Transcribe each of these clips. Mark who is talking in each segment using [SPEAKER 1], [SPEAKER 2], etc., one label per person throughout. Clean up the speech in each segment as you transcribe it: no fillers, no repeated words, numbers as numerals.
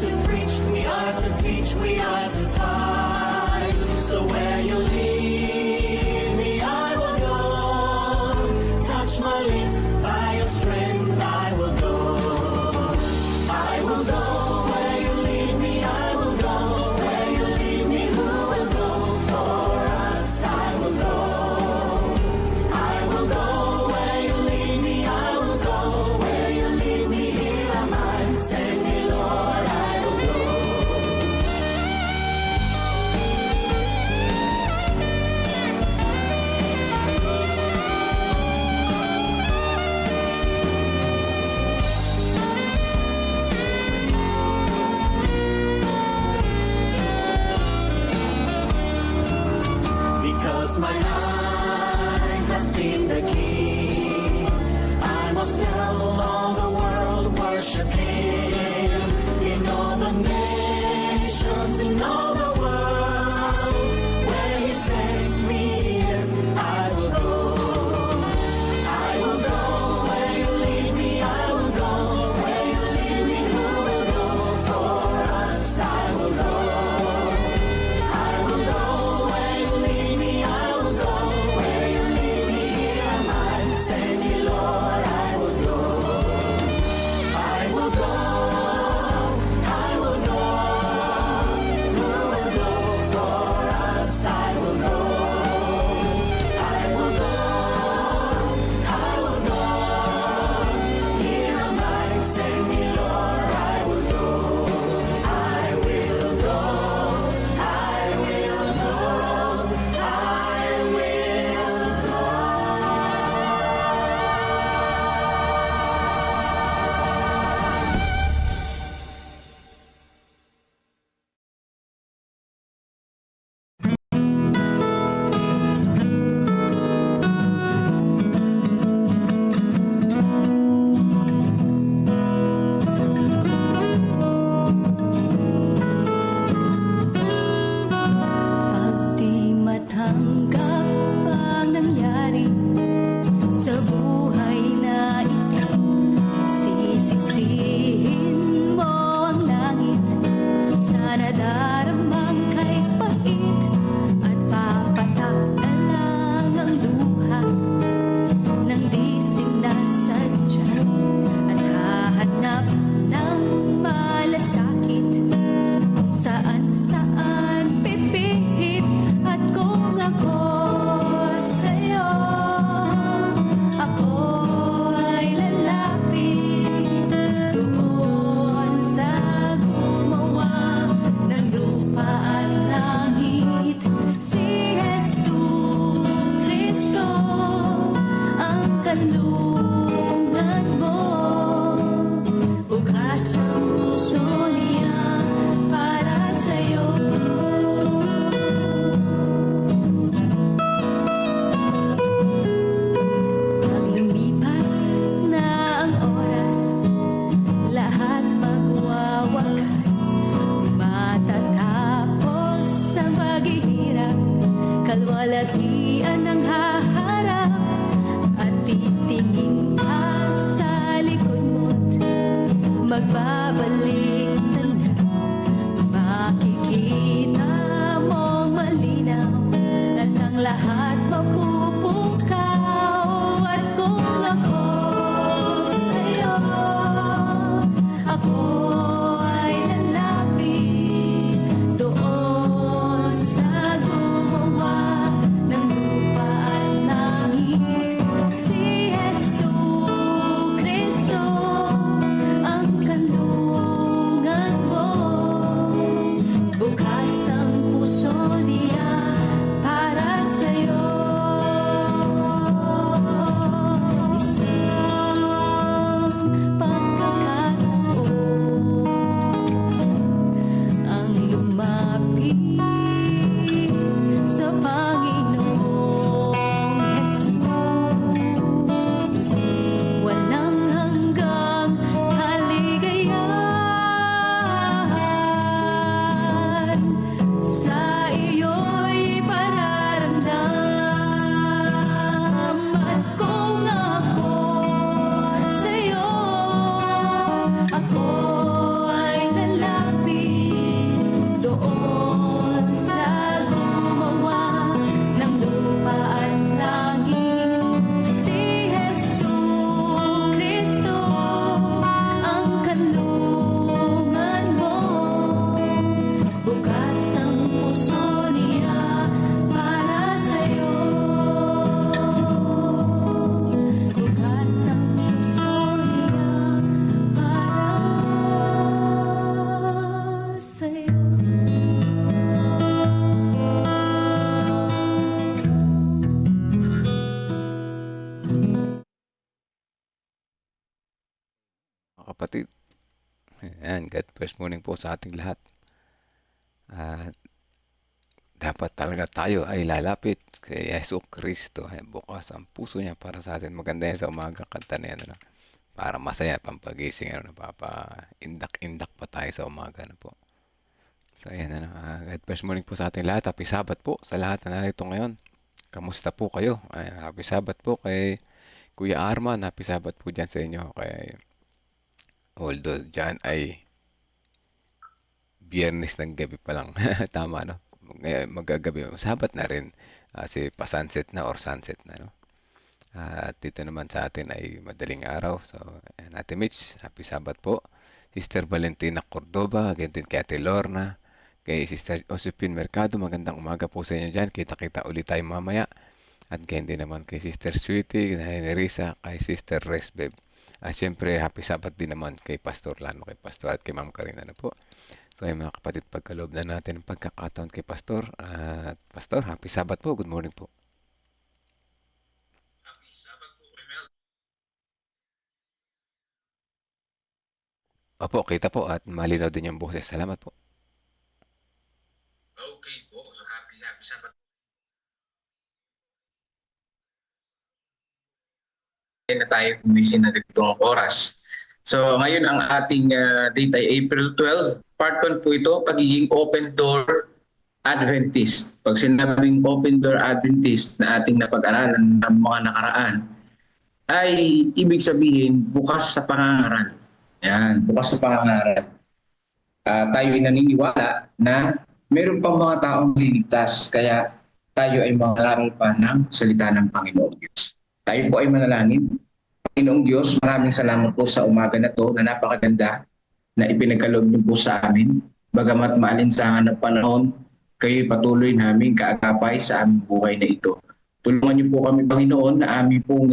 [SPEAKER 1] to preach, we are to teach, we are to fight. So where you lead me, I will go. Touch my lips, by your strength I will go. I will go where you lead me, I will go. Where you lead me, who will go for us? I will go. I will go where you lead me, I will go. Where you lead me, here am I. Send me, Lord, I will go. Because my eyes have seen the King, I must tell all the world, worship Him. In all the nations, in all the world, where He sends me, yes, I will go. I will go where you lead me, I will go. Where you lead me, who will go for us? I will go. I will go where you lead me, I will go. Where you lead me, here am I. Send me, Lord, I will go. I will go. I will go. Who will go for us? I will go. I will go. I will go. Here am I. Send me, Lord, I will go. I will go. I will go. I will go.
[SPEAKER 2] Pag di matanggap ang nangyari sa buhay na ito, sisisihin mo ang langit. Sana daramang kay pait at papatak na lang ang luha nang di sinasadya at hahanap ng malasakit kung saan-saan pipihit. At kung ako sa'yo, ako ay lalapit doon sa gumawa ng lupa at langit. Si Jesucristo ang kanlungan mo, bukas ang puso niya para sa'yo. Pag lumipas na ang oras, lahat magwawakas. Matatapos ang paghihirap, kalwalatian ang haharap. At titingin ka sa likod mo't magbabalik na lang. Makikita mong malinaw at ang lahat mapupukaw. At kung ako sa'yo, ako ay lalapit doon sa gumawa ng
[SPEAKER 3] first morning po sa ating lahat. At dapat talaga tayo ay lalapit kay Yesu Kristo. Ay, bukas ang puso niya para sa atin. Maganda yan sa umaga kanta na yan, ano? Para masaya, pampagising, ano, napapa-indak-indak pa tayo sa umaga na po. So, ayan, ano, good first morning po sa ating lahat. Happy Sabbath po sa lahat na narito ngayon. Kamusta po kayo? Ay, happy Sabbath po kay Kuya Arman. Happy Sabbath po dyan sa inyo. Kay, although dyan ay biyernes ng gabi pa lang. Tama, no? Ngayon, magagabi. Sabat na rin. Kasi pa-sunset na or sunset na, no? At dito naman sa atin ay madaling araw. So, ayan, Ate Mitch, happy Sabat po. Sister Valentina Cordoba, ganyan din kay Ate Lorna, kay Sister Josephine Mercado, magandang umaga po sa inyo dyan. Kita-kita ulit tayo mamaya. At ganyan din naman kay Sister Sweetie, kay Nerissa, kay Sister Resbeb. At syempre, happy Sabat din naman kay Pastor Lano, kay Pastor at kay Ma'am Karina na po. So ay mga kapatid, pagkaloob na natin ang pagkakataon kay Pastor. At Pastor, happy Sabat po. Good morning po.
[SPEAKER 4] Happy Sabbath po, Mel.
[SPEAKER 3] Opo, kita po at malinaw din yung boses. Salamat po.
[SPEAKER 4] Okay po, so happy Sabbath. Na tayo gumising na ditong oras. So ngayon ang ating date ay April 12. Part 1 po ito, pagiging open door Adventist. Pag sinabing open door Adventist na ating napag-aralan ng mga nakaraan, ay ibig sabihin bukas sa pangangaral. Yan, bukas sa pangangaral. Tayo ay naniniwala na meron pang mga taong liligtas, kaya tayo ay mangaral pa ng salita ng Panginoong Diyos. Tayo po ay manalangin. Panginoong Diyos, maraming salamat po sa umaga na to na napakaganda na ipinagkaloob niyo po sa amin. Bagamat maalinsangan ng panahon, kayo patuloy namin kaagapay sa aming buhay na ito. Tulungan niyo po kami, Panginoon, na aming pong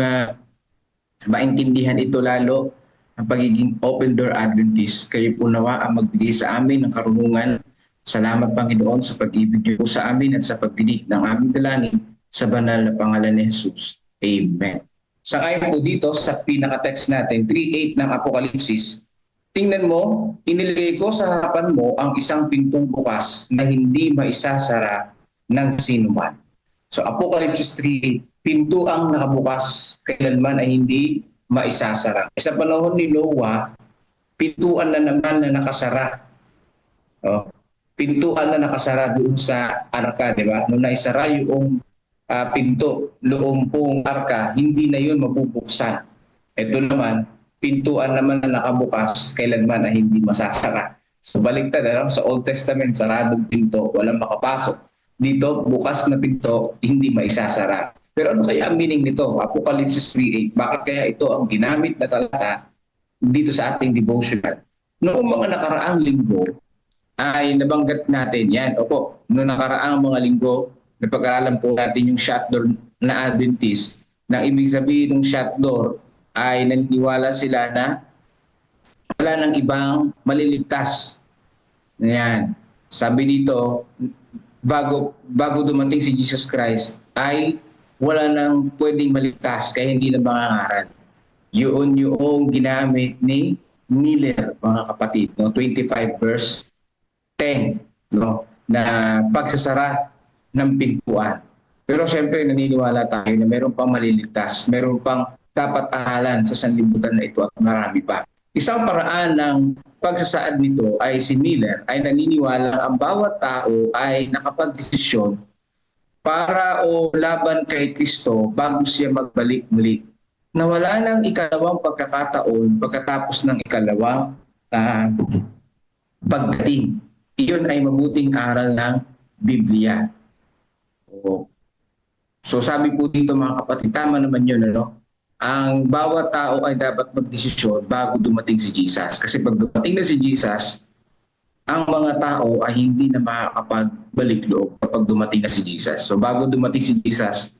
[SPEAKER 4] maintindihan ito lalo ang pagiging open door Adventist. Kayo po nawa ang magbigay sa amin ng karunungan. Salamat, Panginoon, sa pag-ibig niyo po sa amin at sa pagdinig ng aming dalangin sa banal na pangalan ni Jesus. Amen. Sa ayon po dito sa pinaka-text natin, 3:8 ng Apokalipsis, tingnan mo, iniligay ko sa harapan mo ang isang pintong bukas na hindi maisasara ng sinuman. So Apokalipsis 3:8, pinto ang nakabukas, kailanman ay hindi maisasara. Sa panahon ni Noah, pintuan na naman na nakasara. Pintuan na nakasara doon sa arka, di ba? Nung naisara yung pinto loob pong arka, hindi na yun mabubuksan. Ito naman, pintuan naman na nakabukas, kailanman ay hindi masasara. So baliktad, sa Old Testament, saradong pinto, walang makapasok. Dito, bukas na pinto, hindi maisasara. Pero ano kaya ang meaning nito? Apocalypse 3:8. Bakit kaya ito ang ginamit na talata dito sa ating devotional? Noong mga nakaraang linggo, ay nabanggat natin yan. Opo, noong nakaraang mga linggo, napag-aralan po natin yung shut door na Adventist. Na ibig sabihin ng shut door ay naniniwala sila na wala nang ibang maliligtas. Yan. Sabi dito, bago dumating si Jesus Christ, ay wala nang pwedeng maligtas kaya hindi na mangangaral. Yun yung ginamit ni Miller, mga kapatid, no? 25 verse 10, no? Na pagsasara ng pintuan. Pero siyempre naniniwala tayo na meron pang maliligtas, meron pang dapat aralan sa sanlibutan na ito at marami pa. Isang paraan ng pagsasaad nito ay si Miller ay naniniwala ang bawat tao ay nakapagdesisyon para o laban kay Kristo bago siya magbalik muli. Na wala nang ikalawang pagkakataon pagkatapos ng ikalawang pagdating. Iyon ay mabuting aral ng Biblia. So sabi po dito mga kapatid, tama naman yun, ano? Ang bawat tao ay dapat magdesisyon bago dumating si Jesus. Kasi pag dumating na si Jesus, ang mga tao ay hindi na makakapagbalik loob kapag dumating na si Jesus. So bago dumating si Jesus,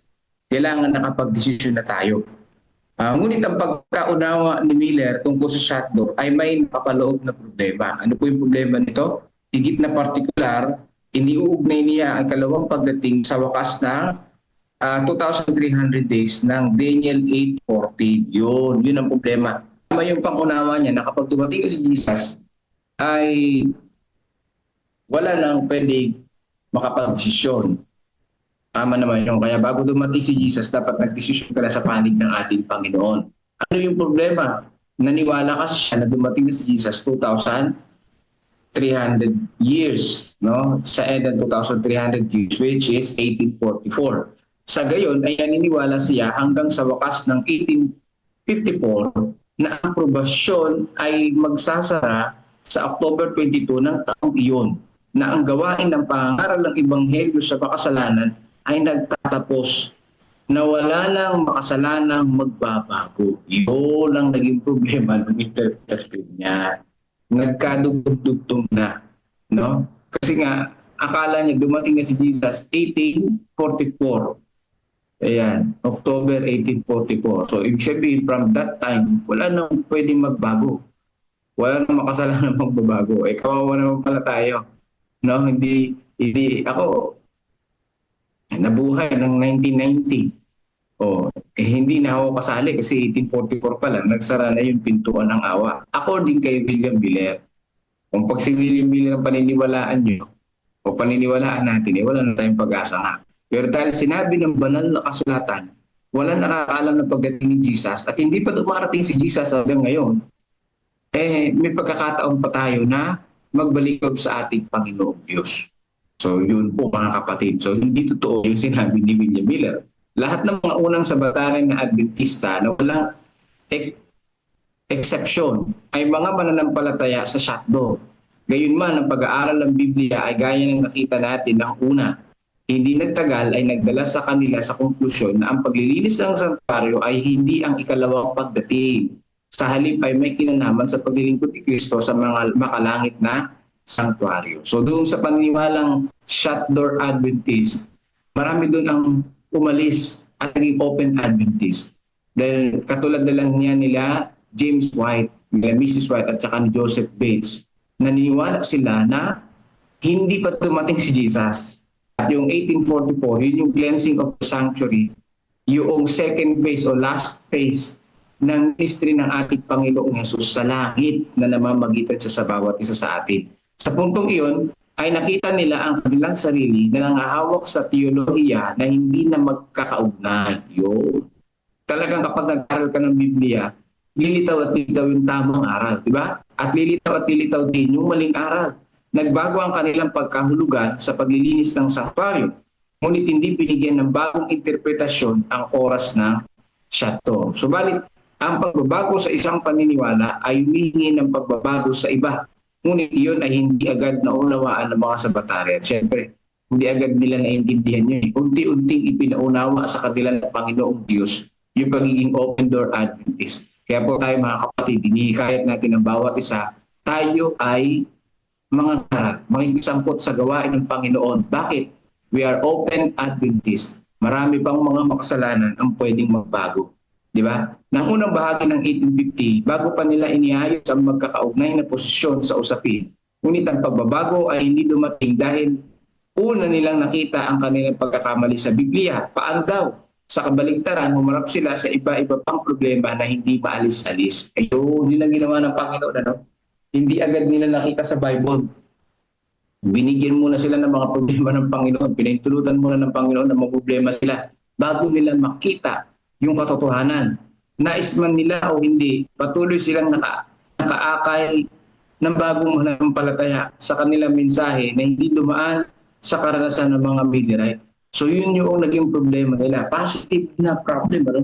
[SPEAKER 4] kailangan nakapagdesisyon na tayo. Ngunit ang pagkaunawa ni Miller tungkol sa shut door ay may nakapaloob na problema. Ano po yung problema nito? Higit na partikular, iniuugnay niya ang kalawang pagdating sa wakas ng 2,300 days ng Daniel 8:14. Yun ang problema. Tama yung pangunawa niya na kapag dumating si Jesus, ay wala nang pwedeng makapagdesisyon. Tama naman yun. Kaya bago dumating si Jesus, dapat nagdesisyon ka na sa panig ng ating Panginoon. Ano yung problema? Naniwala kasi siya na dumating na si Jesus 2,300 years, no? Sa EDA 2,300 years, which is 1844. Sa gayon ay naniniwala siya hanggang sa wakas ng 1854 na ang probasyon ay magsasara sa October 22 ng taong iyon, na ang gawain ng pangaral ng Ebanghelyo sa makasalanan ay nagtatapos, na wala lang makasalanang magbabago. Yun ang naging problema ng interpretation niya. Nagkadugtong na, no? Kasi nga akala niya dumating na si Jesus 1844. Ayan, October 1844. So ibig sabihin from that time wala nang pwedeng magbago. Wala nang makasalanang magbabago. Kawawa naman pala tayo. No, hindi ako nabuhay ng 1990. Hindi na ako kasali kasi 1844 pa lang, nagsara na yung pintuan ng awa. According kay William Miller. Kung pag si William Miller ang paniniwalaan nyo, o paniniwalaan natin, wala na tayong pag-asa nga. Pero dahil sinabi ng banal na kasulatan, wala nakakaalam ng pagdating ni Jesus at hindi pa dumarating si Jesus hanggang ngayon, may pagkakataon pa tayo na magbalik sa ating Panginoong Diyos. So yun po mga kapatid. So hindi totoo yung sinabi ni William Miller. Lahat ng mga unang sabataran na Adventista na walang exception ay mga mananampalataya sa shotdo. Gayunman, ang pag-aaral ng Biblia ay gaya ng nakita natin ng una. Hindi nagtagal ay nagdala sa kanila sa konklusyon na ang paglilinis ng santuaryo ay hindi ang ikalawang pagdating. Sa halip ay may kinalaman sa paglilingkod ni Kristo sa mga makalangit na santuaryo. So doon sa paniniwalang shut door Adventist, marami doon ang umalis at naging open Adventist. Dahil katulad na lang niya nila James White, nila Mrs. White at saka ni Joseph Bates, naniniwala sila na hindi pa dumating si Jesus. At yung 1844, yun yung cleansing of the sanctuary, yung second phase o last phase ng ministry ng ating Panginoong Hesus sa langit na namamagitan siya sa bawat isa sa atin. Sa puntong iyon, ay nakita nila ang kanilang sarili na nangahawak sa teolohiya na hindi na magkakaugnay. Yun. Talagang kapag nag-aral ka ng Biblia, lilitaw at lilitaw yung tamang aral, di ba? At lilitaw at lilitaw din yung maling aral. Nagbago ang kanilang pagkahulugan sa paglilinis ng sanktuaryo, ngunit hindi binigyan ng bagong interpretasyon ang oras ng Shaddo. Subalit, ang pagbabago sa isang paniniwala ay humihingi ng pagbabago sa iba. Ngunit iyon ay hindi agad naunawaan ng mga sabatari. At syempre, hindi agad nila naintindihan yun. Unti-unting ipinaunawa sa kanila ng Panginoong Diyos yung pagiging open door Adventist. Kaya po tayo mga kapatid, hinihikayat natin ang bawat isa, tayo ay mga karag, makikisangkot sa gawain ng Panginoon. Bakit? We are open Adventist. Marami pang mga makasalanan ang pwedeng magbago. Di ba? Nang unang bahagi ng 1850, bago pa nila iniayos ang magkakaugnay na posisyon sa usapin, ngunit ang pagbabago ay hindi dumating dahil una nilang nakita ang kanilang pagkakamali sa Biblia. Paano daw? Sa kabaligtaran, humarap sila sa iba-iba pang problema na hindi maalis-alis. Ayun, yun ang ginawa ng Panginoon. Ano? Hindi agad nila nakita sa Bible. Binigyan muna sila ng mga problema ng Panginoon. Pinahintulutan muna ng Panginoon na mga problema sila bago nila makita yung katotohanan. Nais man nila o hindi, patuloy silang nakaakay ng bagong mananampalataya sa kanilang mensahe na hindi dumaan sa karanasan ng mga Midianite. So yun yung naging problema nila. Positive na problem. Ano?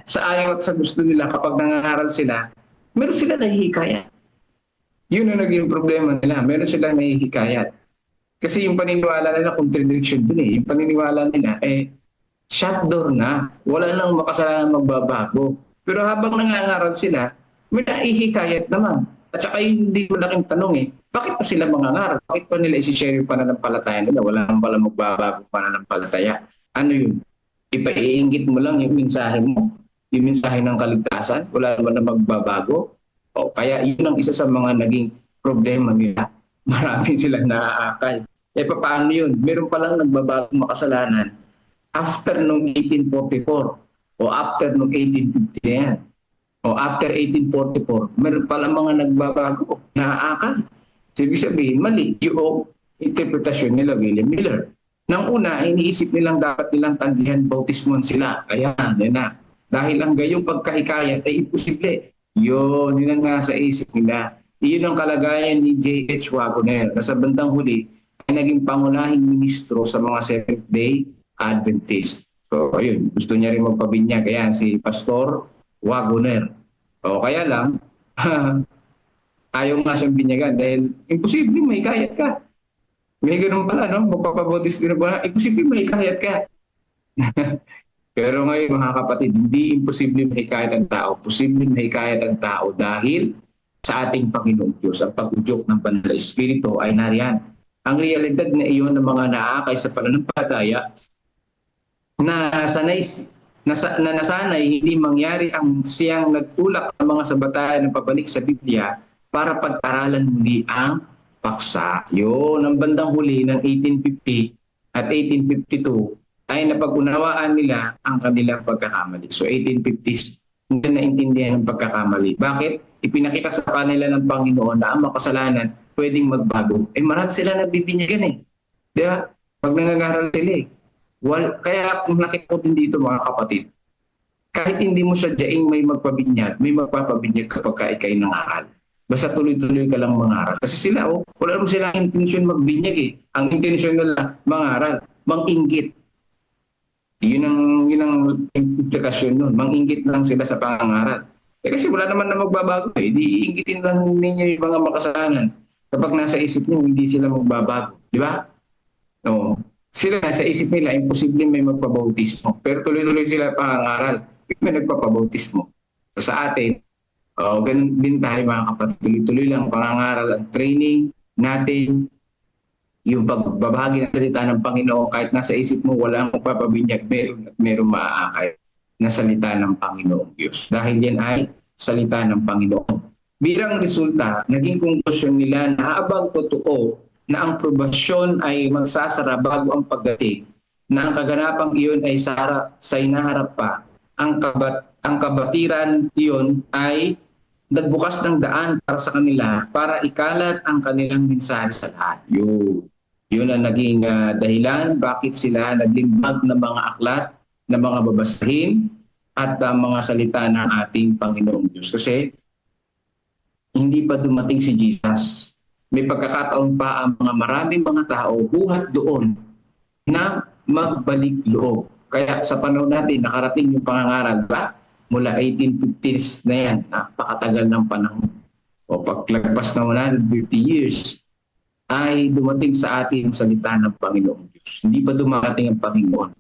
[SPEAKER 4] Sa ayaw at sa gusto nila, kapag nangangaral sila, meron sila nahihikayat. Yun ang naging problema nila. Meron sila nahihikayat. Kasi yung paniniwala nila, contradiction dun eh. Yung paniniwala nila, shut door na. Wala nang makasalanan magbabago. Pero habang nangangaral sila, may naihikayat naman. At saka hindi ko laking tanong bakit pa sila mangangaral? Bakit pa nila isi-share yung pananampalataya nila? Wala nang pala magbabago pananampalataya. Ano yun? Ipaiinggit mo lang yung mensahe mo. Yung mensahe ng kaligtasan. Wala naman na magbabago. Kaya yun ang isa sa mga naging problema nila. Marami silang naaakay. Paano yun? Meron palang nagbabagong makasalanan after nung 1844 o after nung 1850 na yan. O after 1844, meron pala mga nagbabago, naaakal. So, ibig sabihin, mali yung interpretasyon nila William Miller. Nang una, iniisip nilang dapat nilang tanggihan bautismon sila. Ayan, yan na. Dahil ang gayong pagkahikayat ay imposible. Yun ang nasa isip nila. Iyon ang kalagayan ni J.H. Wagoner na sa bandang huli ay naging pangunahing ministro sa mga Seventh-day Adventist. So, ayun, gusto niya rin magpabinyag. Kaya si Pastor Wagoner. O kaya lang, ayaw nga siyang binyagan dahil imposible mahikayat ka. May ganun pala, no? Magpapabautis din pala, imposible mahikayat ka. Pero ngayon, mga kapatid, hindi imposible mahikayat ang tao. Posible mahikayat ang tao dahil sa ating Panginoong Diyos. Ang pag-udyok ng Banal na Espiritu ay nariyan. Ang realidad na iyon ng mga naakay sa pananampalataya na nasanay hindi mangyari ang siyang nagtulak ng mga sabatayan ng pabalik sa Biblia para pag-aralan muli ang paksa. Yun, ang bandang huli ng 1850 at 1852 ay napag-unawaan nila ang kanilang pagkakamali. So 1850s, hindi naintindihan ang pagkakamali. Bakit? Ipinakita sa kanila ng Panginoon na ang makasalanan pwedeng magbago. Marami sila nabibinyagan eh. Di ba? Pag nangangaral sila eh. Kaya kung nakita ko din dito mga kapatid, kahit hindi mo sadyaing may magpabinyag, may magpapabinyag kapag ka ikay nangaral. Basta tuloy-tuloy ka lang mangaral. Kasi sila, wala mo silang intensyon magbinyag eh. Ang intensyon nila, mangaral, manginggit. Yun ang implikasyon nun. Manginggit lang sila sa pangangaral. Kasi wala naman na magbabago eh. Di iinggitin lang ninyo yung mga makasalanan. Kapag nasa isip niyo, hindi sila magbabago. Di ba? No. Sila nasa isip nila, imposible may magpabautismo. Pero tuloy-tuloy sila pangangaral. May nagpapabautismo. So sa atin, ganun din tayo mga kapatid. Tuloy-tuloy lang pangangaral ang training natin, yung pagbabahagi ng salita ng Panginoon, kahit nasa isip mo walang magpapabinyag, meron maaakay na salita ng Panginoong Diyos. Dahil yan ay salita ng Panginoon. Bilang resulta, naging konklusyon nila na habang totoo na ang probasyon ay magsasara bago ang pagdating, na ang kaganapang iyon ay sa inaharap pa, ang kabatiran iyon ay nagbukas ng daan para sa kanila para ikalat ang kanilang mensahe sa lahat. Yun ang naging dahilan bakit sila naglimbag ng mga aklat na mga babasahin at mga salita ng ating Panginoong Diyos. Kasi hindi pa dumating si Jesus. May pagkakataon pa ang mga maraming mga tao buhat doon na magbalik loob. Kaya sa panahon natin, nakarating yung pangangaral ba? Mula 1850s na yan, napakatagal ng panahon. O paglagpas na 150 years, ay dumating sa atin ang salita ng Panginoong Diyos. Hindi pa dumating ang Panginoon.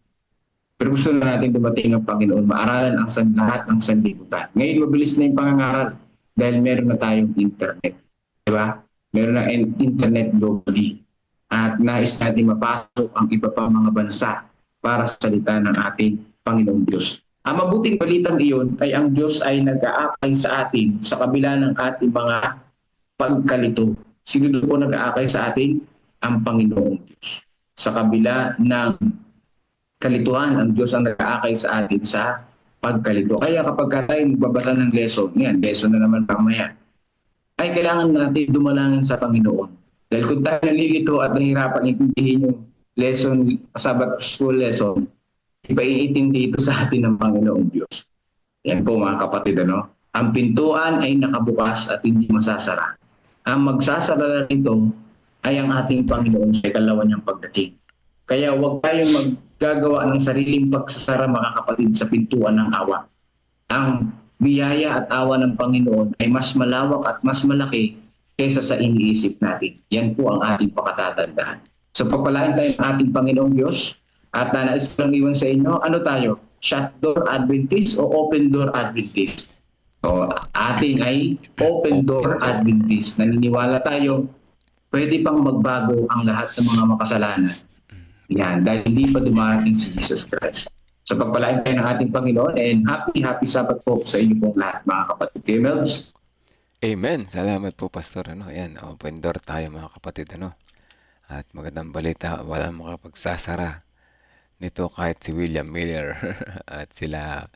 [SPEAKER 4] Pero gusto na natin dumating ang Panginoon, maaralan ang lahat ng sanlibutan. Ngayon, mabilis na yung pangangaral dahil meron na tayong internet. Diba? Meron na internet globally. At nais natin mapasok ang iba pang mga bansa para sa salita ng ating Panginoong Diyos. Ang mabuting balitang iyon ay ang Diyos ay nag-aakay sa atin sa kabila ng ating mga pagkalito. Sino po nag-aakay sa atin? Ang Panginoong Diyos. Sa kabila ng kalituhan, ang Diyos ang nag-aakay sa atin sa pagkalito. Kaya kapag tayo magbabasa ng lesson, lesson na naman pamaya, ay kailangan natin dumalangin sa Panginoon. Dahil kung tayo nalilito at nahihirapang intindihin yung lesson, Sabbath school lesson, ipaiintindi ito sa atin ng Panginoong Diyos. Yan po mga kapatid, ang pintuan ay nakabukas at hindi masasara. Ang magsasara nito ay ang ating Panginoon sa ikalawa niyang pagdating. Kaya huwag tayong maggagawa ng sariling pagsasara mga kapatid sa pintuan ng awa. Ang biyaya at awa ng Panginoon ay mas malawak at mas malaki kaysa sa iniisip natin. Yan po ang ating pakatatandaan. So pagpalain tayo ng ating Panginoong Diyos at nais ko lang iwan sa inyo, ano tayo? Shut door Adventist o open door Adventist? So ating ay open door Adventist. Naniniwala tayo, pwede pang magbago ang lahat ng mga makasalanan. Yan, dahil hindi pa dumarating si Jesus Christ. So pagpalain tayo ng ating Panginoon and happy Sabbath po sa inyo pong lahat mga kapatid. Melvs.
[SPEAKER 3] Amen. Salamat po, Pastor. Ayan, open door tayo mga kapatid. At magandang balita, walang makapagsasara nito kahit si William Miller at sila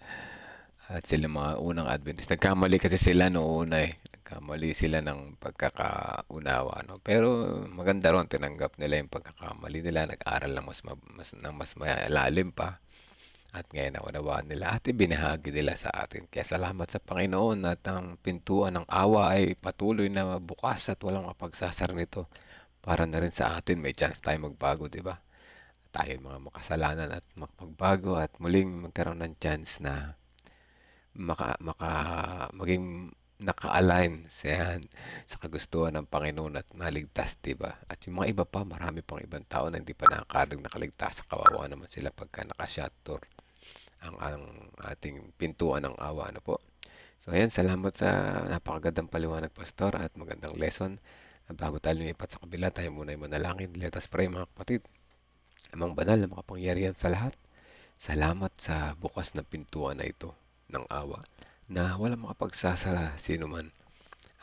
[SPEAKER 3] At sila mga unang Adventist. Nagkamali kasi sila noong una eh. Nagkamali sila ng pagkakaunawa, no? Pero maganda ron, tinanggap nila yung pagkakamali nila, nag-aral ng mas malalim pa. At ngayon naunawaan nila at ibinahagi nila sa atin. Kaya salamat sa Panginoon at ang pintuan ng awa ay patuloy na bukas at walang mapagsasara nito. Para na rin sa atin, may chance tayo magbago, di ba? Tayo mga makasalanan at makapagbago at muling magkaroon ng chance na maging naka-align sa kagustuhan ng Panginoon at maligtas, di ba? At yung mga iba pa, marami pang ibang tao na hindi pa nakaligtas. Kawawa naman sila pagka naka-shutdoor ang ating pintuan ng awa. Ano po? So, ayan, salamat sa napakagandang paliwanag, Pastor, at magandang lesson. Bago tayo lumipat sa kabila, tayo muna ay manalangin. Let us pray, mga kapatid. Amang banal na makapangyarihan sa lahat, salamat sa bukas na pintuan na ito ng awa na walang makapagsasala sino man.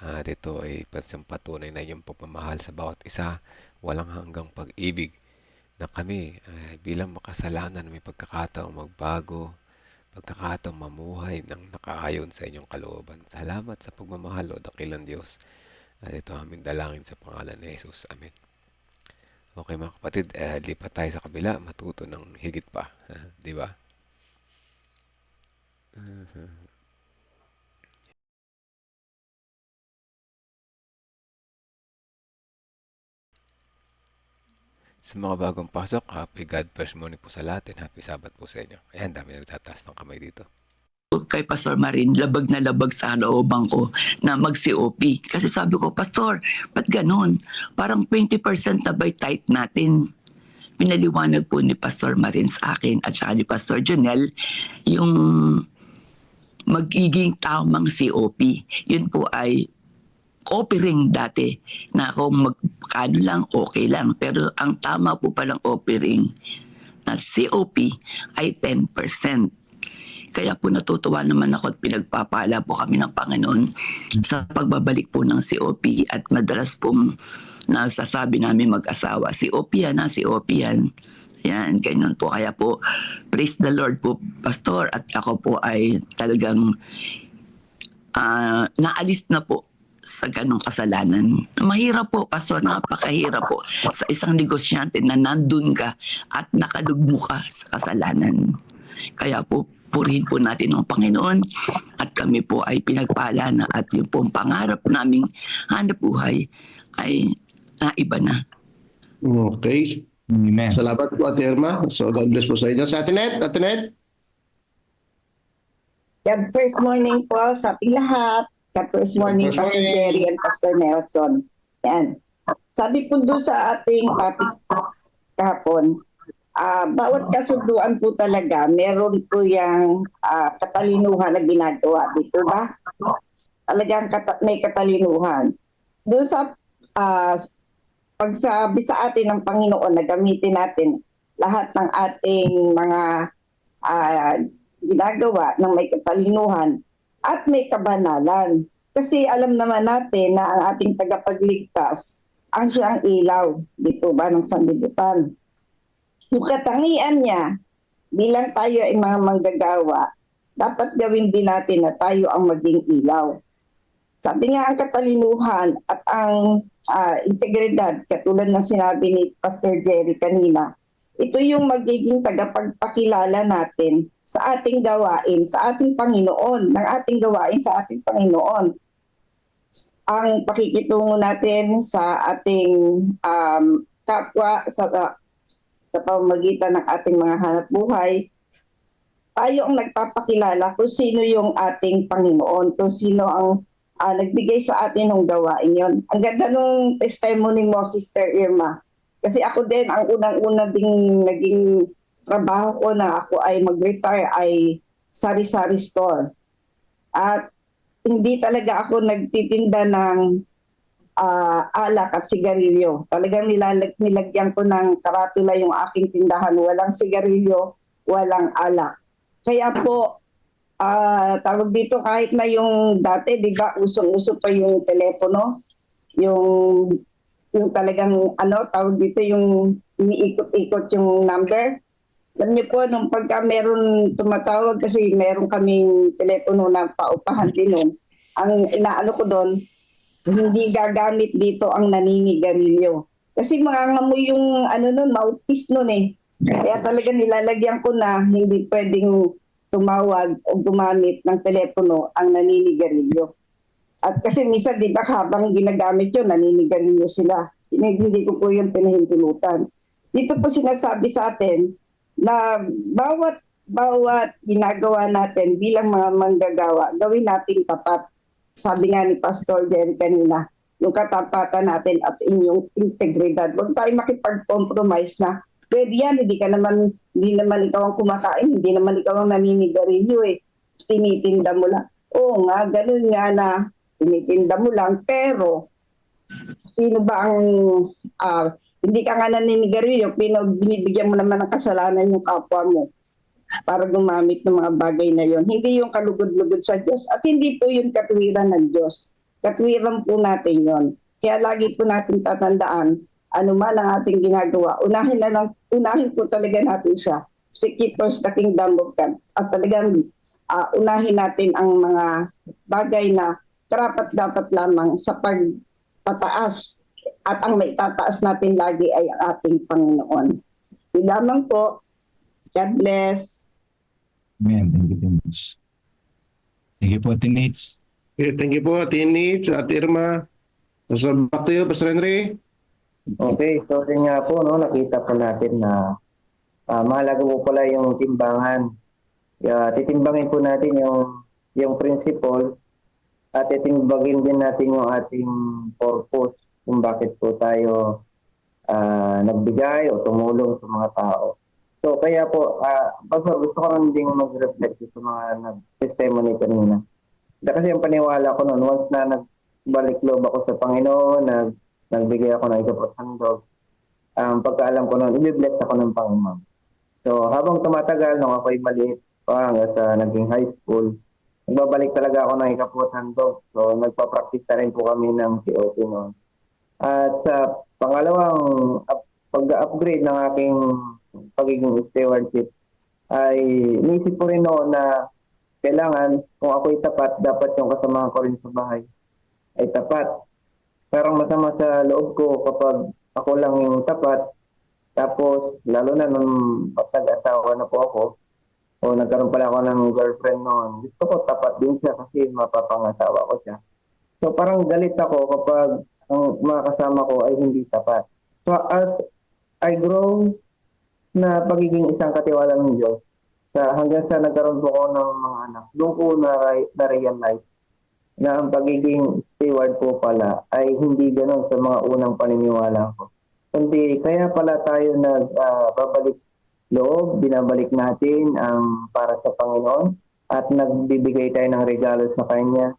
[SPEAKER 3] At ito ay patunay na iyong pagmamahal sa bawat isa, walang hanggang pag-ibig na kami bilang makasalanan may pagkakataong magbago, pagkakataong mamuhay ng nakaayon sa inyong kalooban. Salamat sa pagmamahal o dakilang Diyos. At ito aming dalangin sa pangalan ni Jesus. Amen. Okay mga kapatid, lipat tayo sa kabila, matuto ng higit pa. Di ba? Sa mga bagong pasok, happy God first morning po sa lahat and happy Sabbath po sa inyo. Ayan, dami na nagtataas ng kamay dito.
[SPEAKER 5] Kay Pastor Marin, labag na labag sa looban ko na mag-COP. Kasi sabi ko, Pastor, ba't ganun? Parang 20% na by tithe natin. Pinaliwanag po ni Pastor Marin sa akin at saka ni Pastor Jonel yung magiging tamang COP. Yun po ay offering dati na kung magkano lang, okay lang. Pero ang tama po palang offering na COP ay 10%. Kaya po natutuwa naman ako at pinagpapala po kami ng Panginoon sa pagbabalik po ng COP at madalas pong nasasabi namin mag-asawa, COP yan ha, COP yan. Yan, ganyan po. Kaya po, praise the Lord po, Pastor. At ako po ay talagang naalis na po sa ganong kasalanan. Mahirap po, Pastor, napakahirap po sa isang negosyante na nandun ka at nakalugmo ka sa kasalanan. Kaya po, purihin po natin ang Panginoon at kami po ay pinagpala na at yung pong pangarap naming hanap buhay ay naiba na.
[SPEAKER 6] Okay.
[SPEAKER 7] Amen.
[SPEAKER 6] Salamat po, Ate Irma. So, God bless po sa inyo. Sa Ate Net?
[SPEAKER 8] God first morning po sa ating lahat. God first morning,
[SPEAKER 6] Good
[SPEAKER 8] Pastor
[SPEAKER 6] morning.
[SPEAKER 8] Jerry and Pastor Nelson. Yan. Sabi po doon sa ating topic kahapon, bawat kasunduan po talaga, meron po yung katalinuhan na ginagawa. Dito ba? Talagang may katalinuhan. Doon sa pagsabi sa atin ng Panginoon na gamitin natin lahat ng ating mga ginagawa ng may katalinuhan at may kabanalan. Kasi alam naman natin na ang ating tagapagligtas ang siyang ilaw dito ba ng sanlibutan. Yung katangian niya, bilang tayo ay mga manggagawa, dapat gawin din natin na tayo ang maging ilaw. Sabi nga ang katalinuhan at ang integridad, katulad ng sinabi ni Pastor Jerry kanina, ito yung magiging tagapagpakilala natin sa ating gawain, sa ating Panginoon, ng ating gawain sa ating Panginoon. Ang pakikitungo natin sa ating kapwa, sa pamamagitan ng ating mga hanap buhay, tayo ang nagpapakilala kung sino yung ating Panginoon, kung sino ang nagbigay sa atin ng gawain yon. Ang ganda nung testimony mo, Sister Irma. Kasi ako din, ang unang-una ding naging trabaho ko na ako ay mag-retire ay sari-sari store. At hindi talaga ako nagtitinda ng alak at sigarilyo. Talagang nilagyan ko ng karatula yung aking tindahan. Walang sigarilyo, walang alak. Kaya po, tawag dito kahit na yung dati, di ba, usong-uso pa yung telepono. Yung talagang, tawag dito yung umiikot-ikot yung number. Alam niyo po, nung pagka meron tumatawag kasi meron kaming telepono na paupahan din nun, ang inaano ko doon, hindi gagamit dito ang naninigarilyo. Kasi mga ngamoy yung ano nun, mouthpiece nun eh. Kaya talaga nilalagyan ko na hindi pwedeng tumawag o gumamit ng telepono ang naninigarilyo. At kasi minsan, di ba, habang ginagamit yun, naninigarilyo sila. Hindi ko po yung pinahintulutan. Dito po sinasabi sa atin na bawat ginagawa natin bilang mga manggagawa, gawin natin tapat. Sabi nga ni Pastor Jerry kanina, yung katapatan natin at inyong integridad. Huwag tayo makipag-compromise na pwede yan, hindi naman ikaw ang kumakain, hindi naman ikaw ang naninigarilyo eh. Tinitinda mo lang. Oo nga, ganun nga na tinitinda mo lang, pero sino ba ang hindi ka nga naninigarilyo, binibigyan mo naman ng kasalanan yung kapwa mo para gumamit ng mga bagay na yon. Hindi yung kalugod-lugod sa Diyos at hindi po yung katwiran ng Diyos. Katwiran po natin yon. Kaya lagi po natin tatandaan, ano man ang ating ginagawa, unahin po talaga natin siya. Seek ye first the kingdom of God. At talagang unahin natin ang mga bagay na karapat-dapat lamang sa pagtataas. At ang may tataas natin lagi ay ang ating Panginoon. Yun lamang po. God bless.
[SPEAKER 7] Amen. Thank you, Teenage. Thank you po, Teenage.
[SPEAKER 6] Okay, thank you po, Teenage, Ate Irma. So, back to you, Pastor Henry.
[SPEAKER 9] Okay, so yun nga po, no, nakita po natin na mahalaga po pala yung timbangan. Titimbangin po natin yung principle at titimbangin din natin yung ating purpose kung bakit po tayo nagbigay o tumulong sa mga tao. So kaya po, Pastor, gusto ko rin din mag-reflect sa mga nag-testimony kanina. Kasi yung paniwala ko noon, once na nagbalik loob ako sa Panginoon, nagbigay ako ng ikapot handog, pagkaalam ko noon, i-bless ako ng Panginoon. So habang tumatagal, nung ako'y maliit pa hanggang sa naging high school, nagbabalik talaga ako ng ikapot handog. So nagpa-practice na rin po kami ng COP noon. At sa pangalawang pag-upgrade ng aking pagiging stewardship, ay naisip ko rin noon na kailangan, kung ako'y tapat, dapat yung kasamahan ko rin sa bahay ay tapat. Parang masama sa loob ko kapag ako lang yung tapat, tapos lalo na nung nag-asawa na po ako, o nagkaroon pala ako ng girlfriend noon, gusto ko tapat din siya kasi mapapangasawa ko siya. So parang galit ako kapag ang mga kasama ko ay hindi tapat. So as I grow na pagiging isang katiwala ng Diyos, hanggang sa nagkaroon po ako ng mga anak, doon ko na-realize na ang pagiging steward po pala ay hindi ganoon sa mga unang paniniwala ko. Kundi kaya pala tayo nagbabalik loob, binabalik natin ang para sa Panginoon at nagbibigay tayo ng regalo sa Kanya,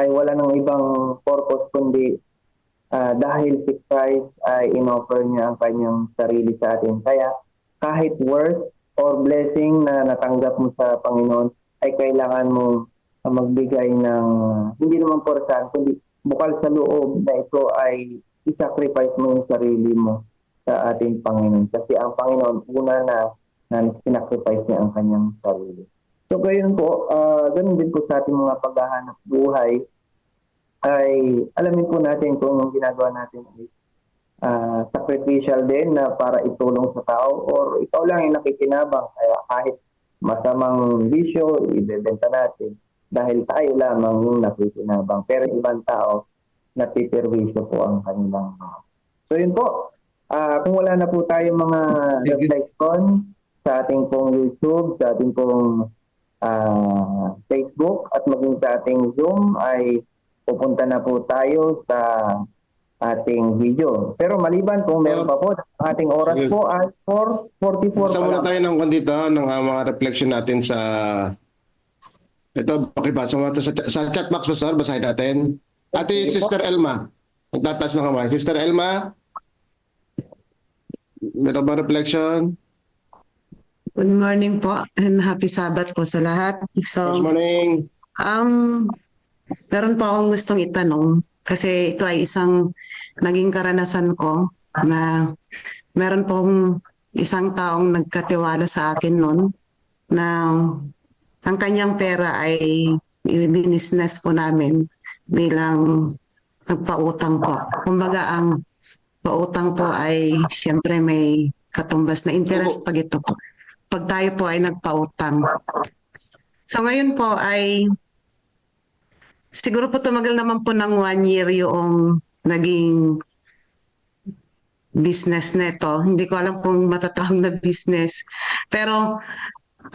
[SPEAKER 9] ay wala ng ibang purpose kundi dahil si Christ ay inoffer niya ang Kanyang sarili sa atin. Kaya kahit worth or blessing na natanggap mo sa Panginoon, ay kailangan mo magbigay ng, hindi naman porsan, kundi bukal sa loob na ito ay i-sacrifice mo yung sarili mo sa ating Panginoon. Kasi ang Panginoon, una na sinacrifice niya ang kanyang sarili. So gayon po, ganun din po sa ating mga paghahanap buhay, ay alamin po natin kung yung ginagawa natin ay sacrificial din na para itulong sa tao or ikaw lang yung nakikinabang, kaya kahit masamang bisyo ibebenta natin dahil tayo lamang yung nakikinabang, pero ibang tao napiperwisyo po ang kanilang so yun po, kung wala na po tayong mga reflection sa ating pong YouTube, sa ating pong Facebook at maging sa ating Zoom, ay pupunta na po tayo sa ating video. Pero maliban kung meron pa po, ating oras po ay 4:44
[SPEAKER 6] Basta muna tayo ng kandito ng mga reflection natin sa ito, pakibasa mo sa chat box, Pastor, basahin natin. Ate Sister Elma, nagtatas na kamay. Sister Elma, meron ba reflection?
[SPEAKER 10] Good morning po and happy Sabbath po sa lahat. So,
[SPEAKER 6] Good morning.
[SPEAKER 10] meron po akong gustong itanong kasi ito ay isang naging karanasan ko na meron pong isang taong nagkatiwala sa akin noon na ang kanyang pera ay business po namin bilang nagpautang po. Kumbaga ang pautang po ay siyempre may katumbas na interest pag ito po. Pag tayo po ay nagpautang. So ngayon po ay siguro po tumagal naman po ng 1 year yung naging business neto. Hindi ko alam kung matatawag na business. Pero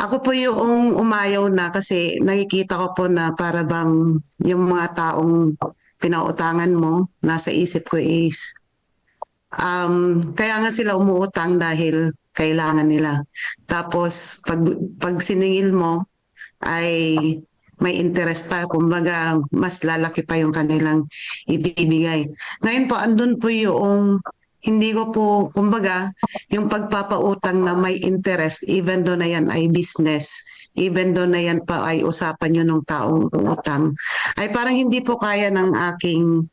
[SPEAKER 10] ako po yung umayaw na kasi nakikita ko po na para bang yung mga taong pinautangan mo, nasa isip ko is kaya nga sila umuutang dahil kailangan nila. Tapos pag siningil mo ay may interest pa, kumbaga mas lalaki pa yung kanilang ibibigay. Ngayon po, andun po yung hindi ko po, kumbaga, yung pagpapautang na may interest, even though na yan ay business, even though na yan pa ay usapan nyo ng taong utang, ay parang hindi po kaya ng aking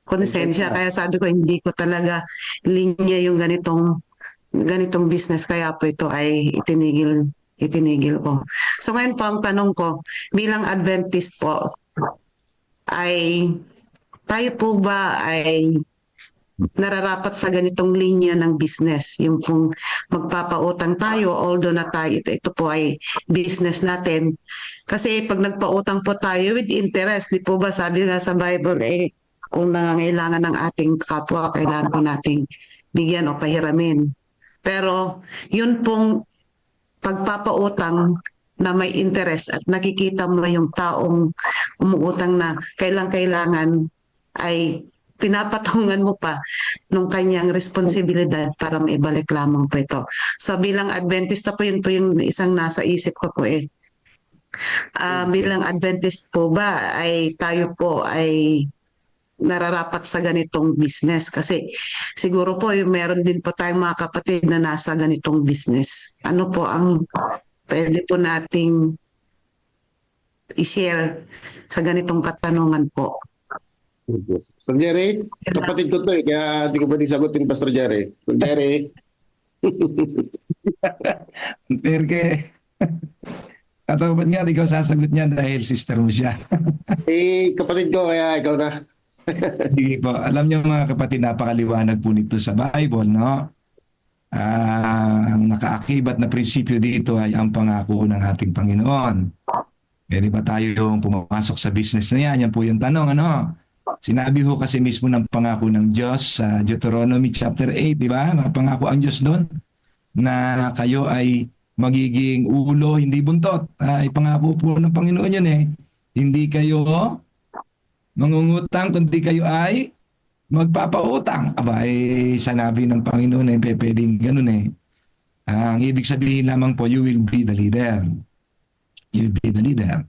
[SPEAKER 10] konsensya. Kaya sabi ko, hindi ko talaga linya yung ganitong business, kaya po ito ay itinigil ko. So ngayon po, ang tanong ko, bilang Adventist po, ay tayo po ba ay nararapat sa ganitong linya ng business, yung kung magpapautang tayo, although na tayo, ito po ay business natin. Kasi pag nagpautang po tayo with interest, di po ba sabi nga sa Bible, kung nangangailangan ng ating kapwa, kailangan po nating bigyan o pahiramin. Pero yun pong pagpapautang na may interest at nakikita mo yung taong umuutang na kailangan ay pinapatungan mo pa nung kanyang responsibilidad para maibalik lamang po ito. So bilang Adventista po yun po yung isang nasa isip ko po bilang Adventist po ba ay tayo po ay nararapat sa ganitong business? Kasi siguro po meron din po tayong mga kapatid na nasa ganitong business. Ano po ang pwede po nating i-share sa ganitong katanungan po?
[SPEAKER 6] Pastor Jerry, kapatid ko to kaya hindi ko pwedeng sagutin, Pastor Jerry. Pastor Jerry.
[SPEAKER 7] Perke. Katapat nga, ikaw sasagot niya dahil sister mo siya.
[SPEAKER 6] Kapatid ko, kaya ikaw na.
[SPEAKER 7] Sige po. Alam niyo mga kapatid, napakaliwanag po nito sa Bible, no? Ang nakaakibat na prinsipyo dito ay ang pangako ng ating Panginoon. Pwede ba tayo pumasok sa business na yan? Yan po yung tanong, ano? Sinabi ho kasi mismo ng pangako ng Diyos sa Deuteronomy chapter 8, di ba? Pangako ang Diyos doon na kayo ay magiging ulo, hindi buntot. Pangako po ng Panginoon yun Hindi kayo mangungutang, kundi kayo ay magpapautang. Sanabi ng Panginoon pwedeng ganun Ang ibig sabihin lamang po, you will be the leader. You will be the leader.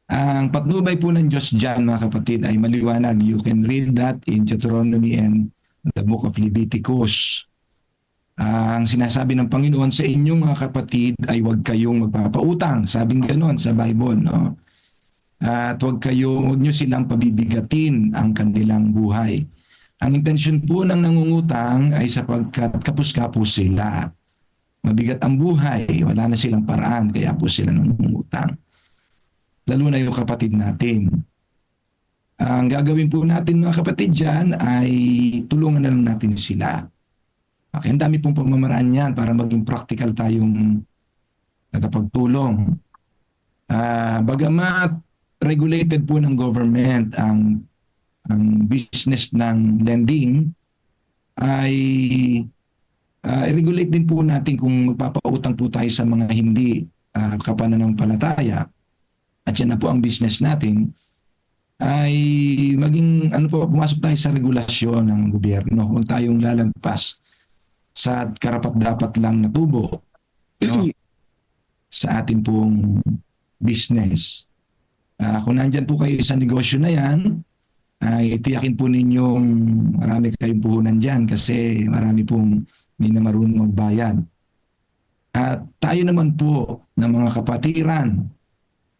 [SPEAKER 7] Ang patnubay po ng Diyos dyan, mga kapatid, ay maliwanag. You can read that in Deuteronomy and the book of Leviticus. Ang sinasabi ng Panginoon sa inyong mga kapatid ay huwag kayong magpapautang. Sabing gano'n sa Bible, no? At huwag nyo silang pabibigatin ang kanilang buhay. Ang intensyon po ng nangungutang ay sapagkat kapus-kapus sila. Mabigat ang buhay, wala na silang paraan, kaya po sila nangungutang. Lalo na yung kapatid natin. Ang gagawin po natin mga kapatid dyan ay tulungan na lang natin sila. Okay, ang dami pong pamamaraan yan para maging practical tayong nagkapagtulong. Bagamat regulated po ng government ang business ng lending, ay i-regulate din po natin kung magpapautang po tayo sa mga hindi kapananampalataya. At yan na po ang business natin, ay maging pumasok tayo sa regulasyon ng gobyerno. Huwag tayong lalagpas sa karapat-dapat lang na tubo, no? Sa ating pong business. Kung nandyan po kayo sa negosyo na yan, ay tiyakin po ninyong marami kayong puhunan dyan kasi marami pong hindi na marunong magbayad. At tayo naman po ng mga kapatiran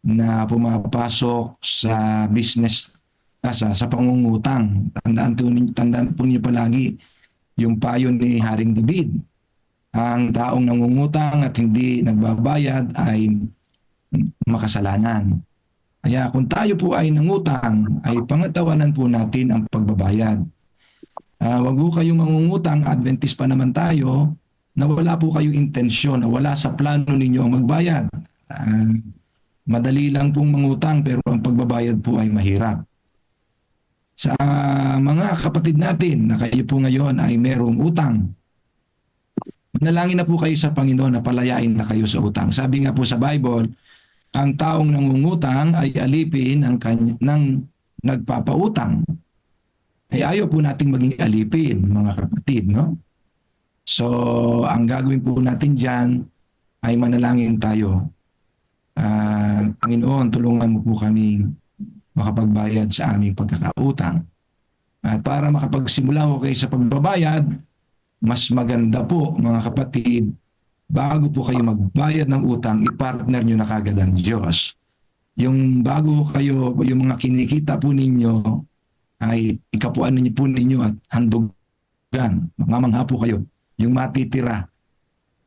[SPEAKER 7] na pumapasok sa business, sa pangungutang. Tandaan po niyo palagi yung payo ni Haring David. ang taong nangungutang at hindi nagbabayad ay makasalanan. Kaya kung tayo po ay nangutang, ay pangatawanan po natin ang pagbabayad. Wag po kayong mangungutang, Adventist pa naman tayo, na wala po kayong intensyon, na wala sa plano ninyo ang magbayad. Madali lang pong mangutang pero ang pagbabayad po ay mahirap. Sa mga kapatid natin na kayo po ngayon ay merong utang, manalangin na po kayo sa Panginoon na palayain na kayo sa utang. Sabi nga po sa Bible, ang taong nangungutang ay alipin ng nagpapautang. Ay ayaw po nating maging alipin, mga kapatid, no? So, ang gagawin po natin dyan ay manalangin tayo. Panginoon, tulungan mo po kami makapagbayad sa aming pagkakautang. At para makapagsimula ko kayo sa pagbabayad, mas maganda po, mga kapatid, bago po kayo magbayad ng utang, ipartner nyo na kagad ang Diyos. Yung bago kayo, yung mga kinikita po ninyo, ay ikapuan ninyo po ninyo at handugan. Mamangha po kayo. Yung matitira,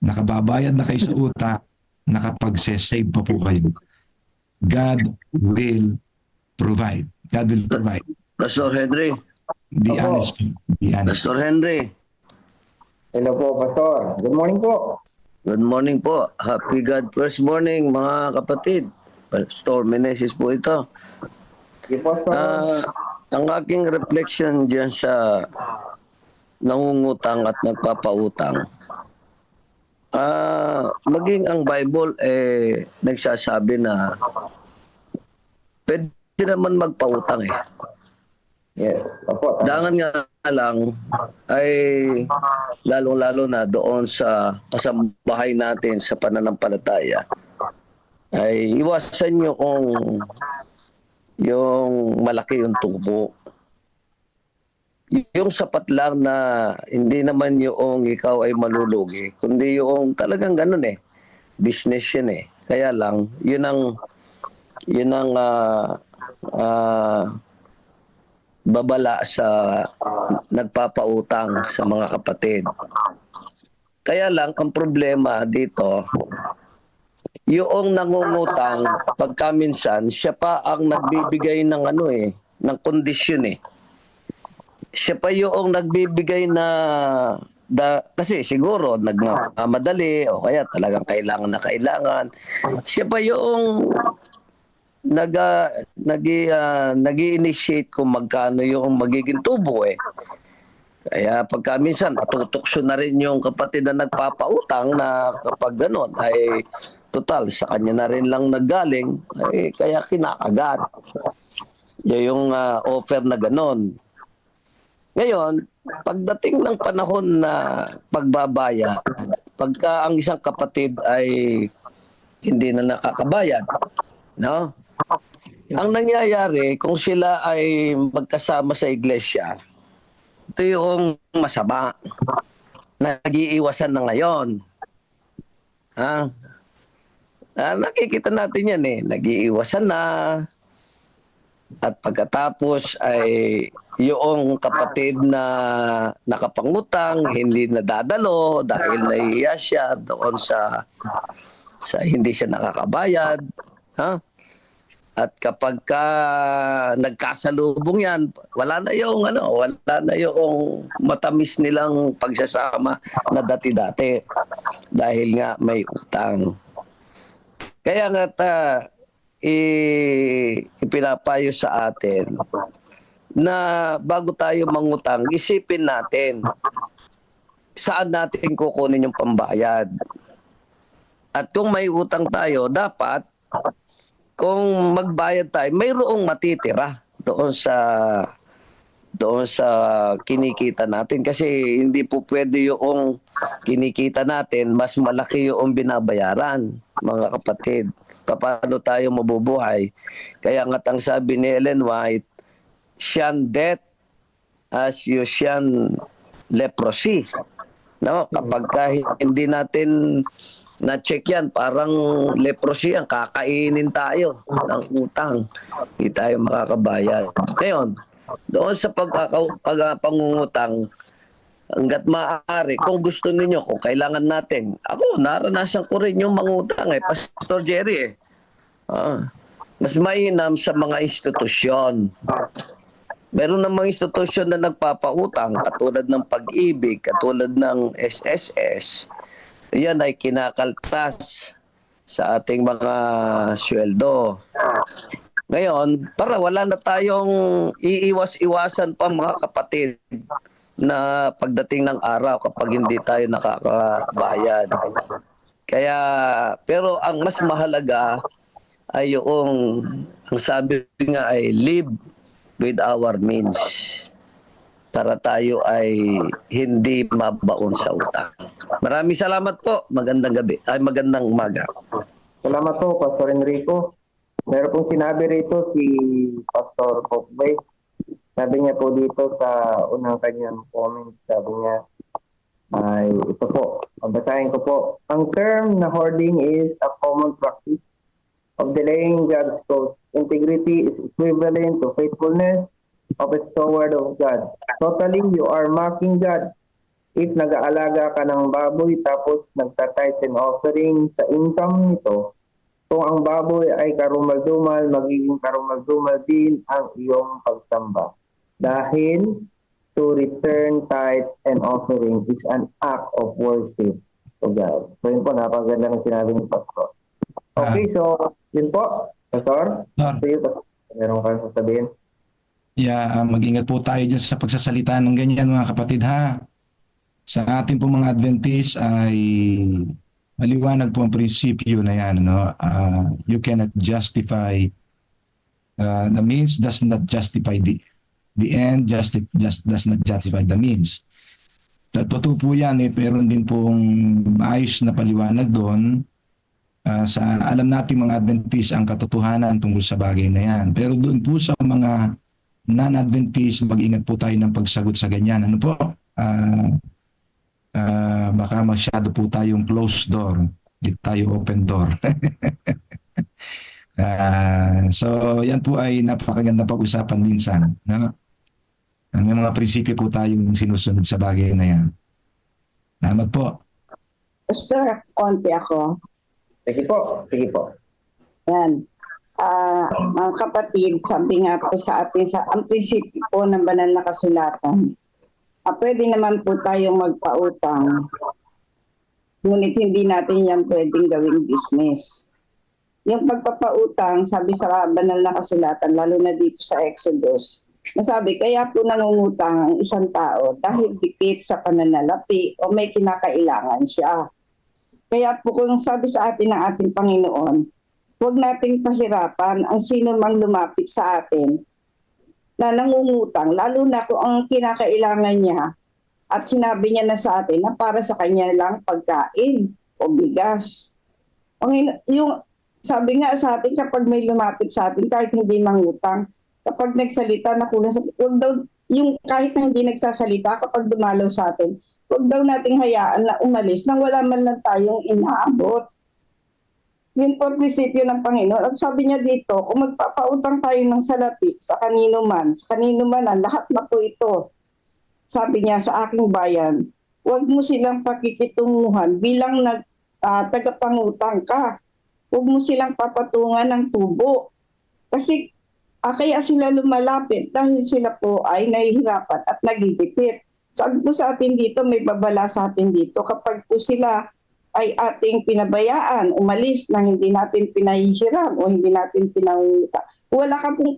[SPEAKER 7] nakababayad na kayo sa utang, nakapag-save pa po kayo. God will provide. God will provide.
[SPEAKER 11] Pastor Henry.
[SPEAKER 7] Be honest. Be honest.
[SPEAKER 11] Pastor Henry.
[SPEAKER 9] Hello po, Pastor. Good morning po.
[SPEAKER 11] Good morning po. Happy God first morning, mga kapatid. Pastor Meneses po ito.
[SPEAKER 9] Sige po, Pastor.
[SPEAKER 11] Ang aking reflection dyan sa nangungutang at nagpapautang, maging ang Bible nagsasabi na pwede naman magpautang eh.
[SPEAKER 9] Yes. Opo.
[SPEAKER 11] Dangan nga lang ay lalong-lalo na doon sa kasambahay natin sa pananampalataya ay iwasan nyo kung yung malaki yung tubo. Yung sapat lang na hindi naman yung ikaw ay malulugi, kundi yung talagang ganun eh. Business yun eh. Kaya lang, yun ang babala sa nagpapautang sa mga kapatid. Kaya lang, ang problema dito, yung nangungutang, pagka minsan, siya pa ang nagbibigay ng ng kondisyon eh. Siya pa yung nagbibigay kasi siguro nagmamadali o kaya talagang kailangan na kailangan. Siya pa yung nag-i-initiate kung magkano yung magiging tubo eh. Kaya pagka minsan natutokso na rin yung kapatid na nagpapautang na kapag gano'n ay total sa kanya na rin lang naggaling ay kaya kinakagat. Yung offer na gano'n. Ngayon, pagdating ng panahon na pagbabaya, pagka ang isang kapatid ay hindi na nakakabayad, no? Ang nangyayari, kung sila ay magkasama sa iglesia, ito yung masama. Nag-iiwasan na ngayon. Nakikita natin yan eh. Nag-iiwasan na. At pagkatapos ay yung kapatid na nakapangutang, hindi nadadalo dahil nahihiya siya doon sa hindi siya nakakabayad. At kapag nagkasalubong yan, wala na yung matamis nilang pagsasama na dati-dati dahil nga may utang. Kaya nga ipinapayo sa atin na bago tayo mangutang, isipin natin saan natin kukunin yung pambayad. At kung may utang tayo, dapat kung magbayad tayo, mayroong matitira doon sa kinikita natin kasi hindi po pwede yung kinikita natin mas malaki yung binabayaran, mga kapatid. Paano tayo mabubuhay? Kaya nga ang sabi ni Ellen White, shun death as you shun leprosy. No? Kapag hindi natin na-check yan, parang leprosy yan, kakainin tayo ng utang. Hindi tayo makakabayad. Ngayon, doon sa pangungutang, hanggat maaari, kung gusto ninyo, kung kailangan natin. Ako, naranasan ko rin yung mangutang Pastor Jerry mas mainam sa mga institusyon. Meron ng mga institusyon na nagpapautang, katulad ng Pag-ibig, katulad ng SSS. Yan ay kinakaltas sa ating mga sweldo. Ngayon, para wala na tayong iiwas-iwasan pa mga kapatid na pagdating ng araw kapag hindi tayo nakakabayad. Kaya, pero ang mas mahalaga ay yung, ang sabi nga ay live with our means para tayo ay hindi mabaon sa utang. Maraming salamat po. Magandang gabi. Ay, magandang umaga.
[SPEAKER 9] Salamat po, Pastor Enrico. Meron pong sinabi rito si Pastor Pokbay. Sabi niya po dito sa unang kanyang comment, sabi niya, ay ito po, basahin ko po. Ang term na hoarding is a common practice of delaying God's cause. Integrity is equivalent to faithfulness of a steward of God. Totally, you are mocking God. If nag-aalaga ka ng baboy tapos nagtatithe and offering sa income nito, kung ang baboy ay karumal-dumal, magiging karumal-dumal din ang iyong pagsamba. Dahil to return tithe and offering is an act of worship to God. So yun po, napaganda ng sinabi ni Pastor. Okay, so yun po, Pastor. Meron kang sasabihin?
[SPEAKER 7] Yeah, mag-ingat po tayo dyan sa pagsasalita ng ganyan mga kapatid ha. Sa ating po mga Adventist ay maliwanag po ang prinsipyo na yan. No? You cannot justify, the means does not justify the end, just does not justify the means. Totoo po yan pero din pong maayos na paliwanag doon. Sa alam natin mga Adventist ang katotohanan tungkol sa bagay na yan. Pero doon po sa mga non-Adventist, mag-ingat po tayo ng pagsagot sa ganyan. Ano po? Baka masyado po tayong closed door. Hindi tayo open door. So yan po ay napakaganda pag-usapan minsan. No? May mga prinsipyo po tayong sinusunod sa bagay na yan. Salamat po.
[SPEAKER 8] Pastor, konti ako.
[SPEAKER 9] Sige po, sige po.
[SPEAKER 8] Yan. Mga kapatid, sabi nga po sa atin, ang prinsipyo po ng banal na kasulatan, pwede naman po tayong magpautang, ngunit hindi natin yan pwedeng gawing business. Yung pagpapautang, sabi sa banal na kasulatan, lalo na dito sa Exodus, nasabi, kaya po nangungutang ang isang tao dahil dikit sa pananalapi o may kinakailangan siya. Kaya po kung sabi sa atin ng ating Panginoon, huwag nating pahirapan ang sino mang lumapit sa atin na nangungutang, lalo na kung ang kinakailangan niya at sinabi niya na sa atin na para sa kanya lang pagkain o bigas. Yung sabi nga sa atin, kapag may lumapit sa atin, kahit hindi mangutang, kapag nagsalita na kulang sa huwag daw, yung kahit na hindi nagsasalita, kapag dumalaw sa atin, huwag daw nating hayaan na umalis nang wala man lang tayong inaabot. Yun po ang prinsipyo ng Panginoon. At sabi niya dito, kung magpapautang tayo ng salapi sa kanino man lahat na po ito. Sabi niya sa aking bayan, huwag mo silang pakikitunguhan bilang tagapangutang ka. Huwag mo silang papatungan ng tubo. Kasi kaya sila lumalapit dahil sila po ay nahihirapan at nagigipit. Sabi po sa atin dito, may babala sa atin dito, kapag po sila ay ating pinabayaan, umalis na hindi natin pinahihiram o hindi natin pinangunguta. Wala ka pong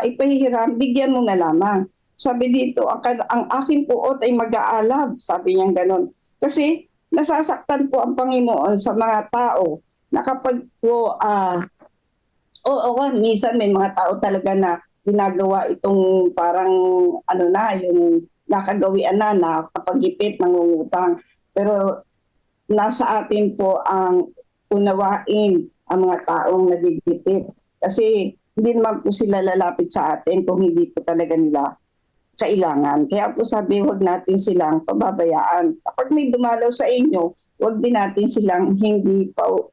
[SPEAKER 8] ipahihiram, bigyan mo na lamang. Sabi dito, ang aking puot ay mag-aalab, sabi niya gano'n. Kasi nasasaktan po ang Panginoon sa mga tao na kapag po, minsan may mga tao talaga na ginagawa itong parang yung nakagawian na kapag-ipit ng ngutang. Pero nasa atin po ang unawain ang mga taong nagigipit. Kasi hindi naman po sila lalapit sa atin kung hindi po talaga nila kailangan. Kaya po sabi, huwag natin silang pababayaan. Kapag may dumalaw sa inyo, huwag din natin silang hindi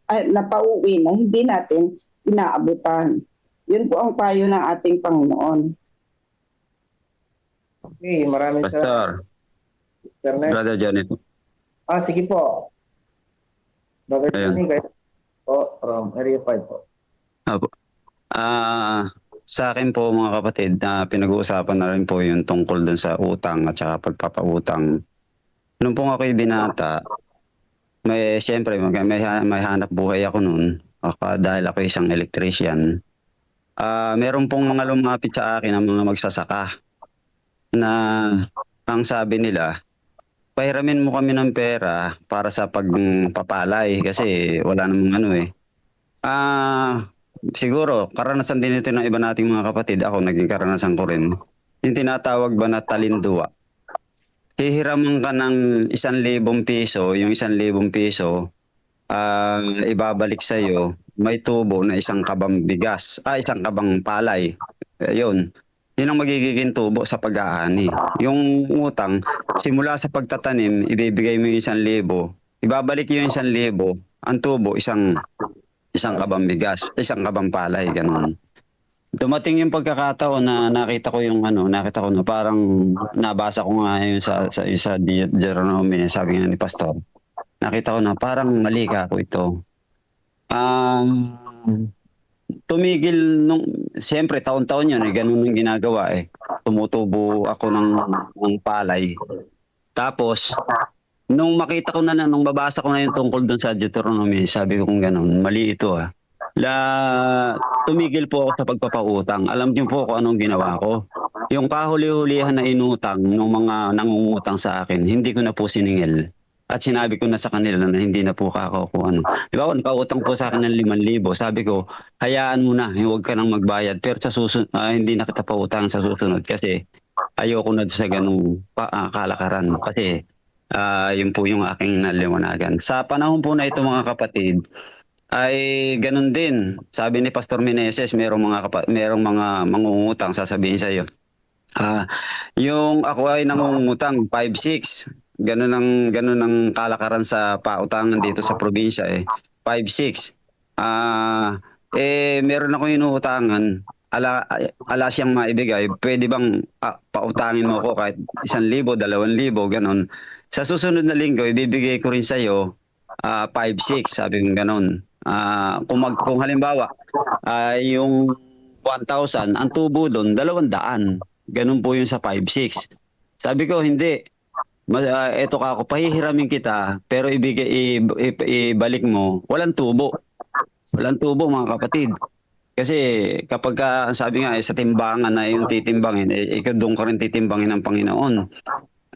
[SPEAKER 8] napauwi na hindi natin inaabutan. Yun po ang payo ng ating Panginoon.
[SPEAKER 9] Okay, maraming salamat. Sir Ned.
[SPEAKER 12] Brother Johnny.
[SPEAKER 9] Sige po. Brother
[SPEAKER 12] Ayun.
[SPEAKER 9] Johnny, guys. Po, from Area 5 po.
[SPEAKER 12] Apo. Sa akin po mga kapatid, na pinag-uusapan na rin po yung tungkol dun sa utang at saka pagpapautang. Nung po ako'y binata, siyempre may hanap buhay ako noon dahil ako isang electrician. Meron pong mga lumapit sa akin ng mga magsasaka na ang sabi nila, pahiramin mo kami ng pera para sa pagpapalay kasi wala namang siguro, karanasan din ito ng iba nating mga kapatid. Ako, naging karanasan ko rin. Yung tinatawag ba na talinduwa. Hihiraman ka ng 1,000 piso, yung 1,000 piso, ibabalik sa'yo, may tubo na 1 kabang bigas, 1 kabang palay. Yun. Yun ang magiging tubo sa pag-aani. Yung utang, simula sa pagtatanim, ibibigay mo yung 1,000, ibabalik yung 1,000, ang tubo, 1 kabang bigas, 1 kabang palay, ganun. Dumating yung pagkakataon na nakita ko na parang nabasa ko nga yun sa Deuteronomy, sabi nga ni Pastor. Nakita ko na parang mali ka ako ito. Tumigil siyempre taon-taon yun, ganun yung ginagawa Tumutubo ako ng palay. Tapos, nung makita ko nung babasa ko na yung tungkol doon sa Deuteronomy, sabi ko kung ganun, mali ito tumigil po ako sa pagpapautang. Alam niyo po kung anong ginawa ko. Yung kahuli-hulihan na inutang ng mga nangungutang sa akin, hindi ko na po siningil. At sinabi ko na sa kanila na hindi na po ako kung ano. Di ba, nakautang po sa akin ng 5,000. Sabi ko, hayaan mo na, huwag ka nang magbayad. Pero sa susunod, hindi na kita pautang sa susunod kasi ayoko na sa ganung kalakaran. Kasi yun po yung aking naliwanagan. Sa panahon po na ito mga kapatid, ay ganun din. Sabi ni Pastor Meneses, merong mga mangungutang, sasabihin sa iyo. Yung ako ay nangungutang 5-6. Ganun ang kalakaran sa pautangan dito sa probinsya 5-6. Meron ako inuutangan, ala siyang maibigay. Pwede bang pautangin mo ako kahit 1,000, 2,000, ganun. Sa susunod na linggo, ibibigay ko rin sa iyo 5-6, sabi ko ganun. Kung halimbawa yung 1,000, ang tubo doon 200. Ganun po yung sa 5-6. Sabi ko hindi. Eto ka ako, pahihiramin kita pero ibalik mo, walang tubo. Walang tubo mga kapatid. Kasi kapag sabi nga sa timbangan na yung titimbangin, ikaw doon ka rin titimbangin ng Panginoon.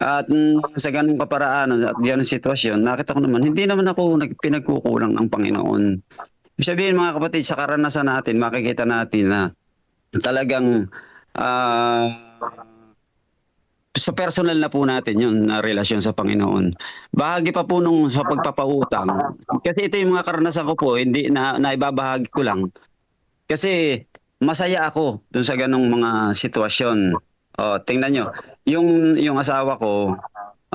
[SPEAKER 12] At sa ganung kaparaanan at ganung sitwasyon, nakita ko naman, hindi naman ako pinagkukulang ng Panginoon. Ibig sabihin mga kapatid, sa karanasan natin, makikita natin na talagang sa personal na po natin yun na relasyon sa Panginoon. Bahagi pa po nung sa pagpapautang. Kasi ito yung mga karanasan ko po, hindi na ibabahagi ko lang. Kasi masaya ako dun sa ganung mga sitwasyon. Tingnan nyo, yung asawa ko,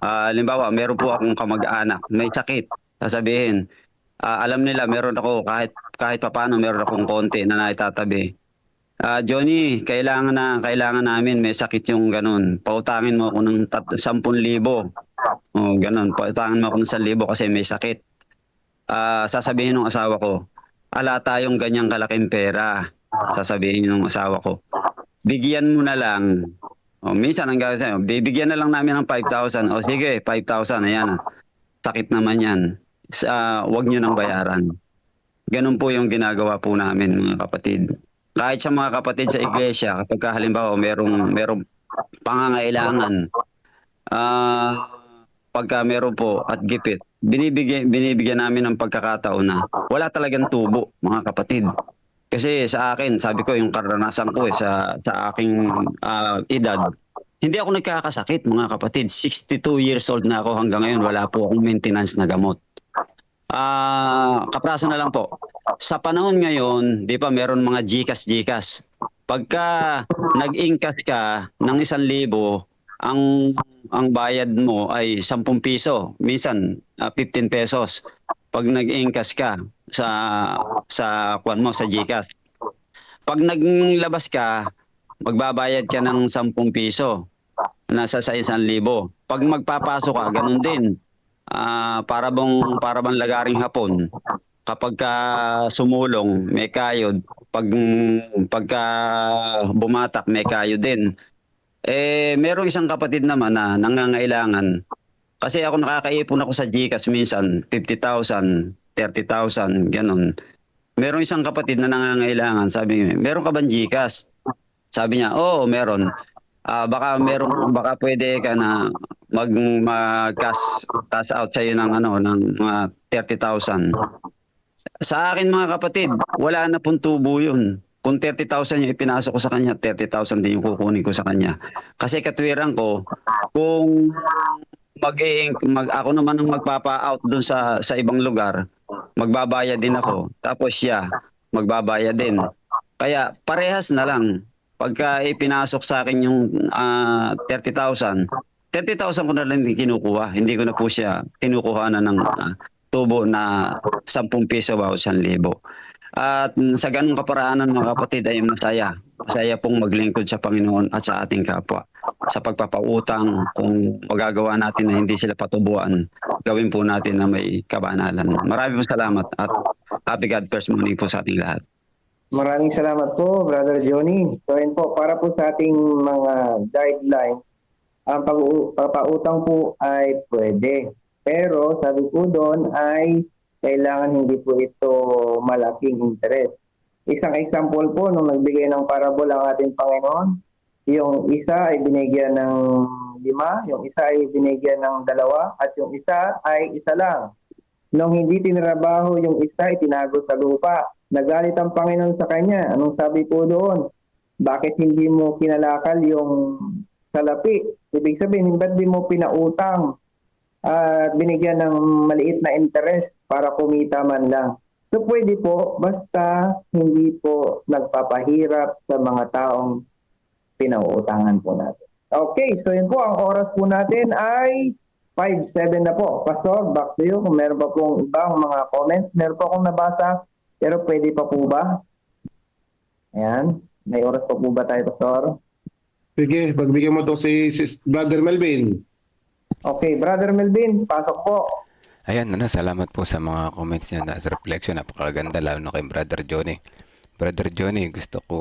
[SPEAKER 12] halimbawa, meron po akong kamag-anak, may sakit, sasabihin, alam nila, meron ako, kahit papaano, meron akong konti na naitatabi. Johnny, kailangan namin, may sakit yung ganun, pautangin mo ako ng 10,000. Ganun, pautangin mo ako ng 1,000 kasi may sakit. Sasabihin ng asawa ko, ala tayong ganyang kalaking pera, sasabihin ng asawa ko. Bigyan mo na lang. Minsan ang gagawin sa'yo, bibigyan na lang namin ng 5,000. Sige, 5,000. Ayan. Sakit naman yan. Huwag nyo nang bayaran. Ganun po yung ginagawa po namin mga kapatid. Kahit sa mga kapatid sa iglesia, kapag halimbawa merong pangangailangan, pagka meron po at gipit, binibigyan namin ng pagkakataon na wala talagang tubo mga kapatid. Kasi sa akin, sabi ko yung karanasan ko sa aking edad, hindi ako nagkakasakit mga kapatid. 62 years old na ako hanggang ngayon, wala po akong maintenance na gamot. Kapraso na lang po. Sa panahon ngayon, di ba meron mga GCash. Pagka nag-ingkas ka ng 1,000, ang bayad mo ay 10 piso, minsan 15 pesos. Pag nag-ingkas ka sa kuwan mo sa GCash. Pag naglabas ka, magbabayad ka ng 10 piso. nasa sa 1,000. Pag magpapasok ka, ganun din. Para bang lagaring hapon. Kapag ka sumulong, may kayod. Pagka bumatak, may kayod din. Merong isang kapatid naman na nangangailangan. Kasi ako nakakaipon ako sa GCash minsan, 50,000, 30,000, ganun. Merong isang kapatid na nangangailangan. Sabi niya, meron ka bang GCash? Sabi niya, oo, meron. Baka pwede ka na mag-cash out sa'yo ng mga 30,000. Sa akin mga kapatid, wala na pong tubo yun. Kung 30,000 yung ipinasok ko sa kanya, 30,000 din yung kukunin ko sa kanya. Kasi katwiran ko, kung ako naman ang magpapa-out doon sa ibang lugar, magbabayad din ako. Tapos siya, magbabayad din. Kaya parehas na lang. Pagka ipinasok sa akin yung 30,000 ko na lang din kinukuha. Hindi ko na po siya kinukuha na ng tubo na 10 piso o 1,000. At sa ganung kaparaanan mga kapatid ay masaya. Masaya pong maglingkod sa Panginoon at sa ating kapwa. Sa pagpapautang, kung magagawa natin na hindi sila patubuan, gawin po natin na may kabanalan. Maraming salamat at happy God first morning po sa ating lahat.
[SPEAKER 9] Maraming salamat po, Brother Johnny. So yun po, para po sa ating mga guidelines, ang pagpapautang po ay pwede. Pero sabi po doon ay kailangan hindi po ito malaking interest. Isang example po, nung nagbigay ng parable ang ating Panginoon, yung isa ay binigyan ng 5, yung isa ay binigyan ng 2, at yung isa ay 1 lang. Nung hindi tinrabaho yung isa, itinago sa lupa. Nagalit ang Panginoon sa kanya. Anong sabi po doon? Bakit hindi mo kinalakal yung salapi? Ibig sabihin, ba't di mo pinautang at binigyan ng maliit na interest para kumita man lang? So pwede po, basta hindi po nagpapahirap sa mga taong pinauutangan po natin. Okay, so yun po, ang oras po natin ay 5:07 na po. Pastor, back to you. Kung meron pa pong ibang mga comments, meron pa akong nabasa, pero pwede pa po ba? Ayan, may oras pa po ba tayo, Pastor?
[SPEAKER 6] Sige, pagbigyan mo to si Brother Melvin.
[SPEAKER 9] Okay, Brother Melvin, pasok po.
[SPEAKER 3] Ayan, salamat po sa mga comments niya at reflection. Napakaganda, lalo na kay Brother Johnny. Brother Johnny, gusto ko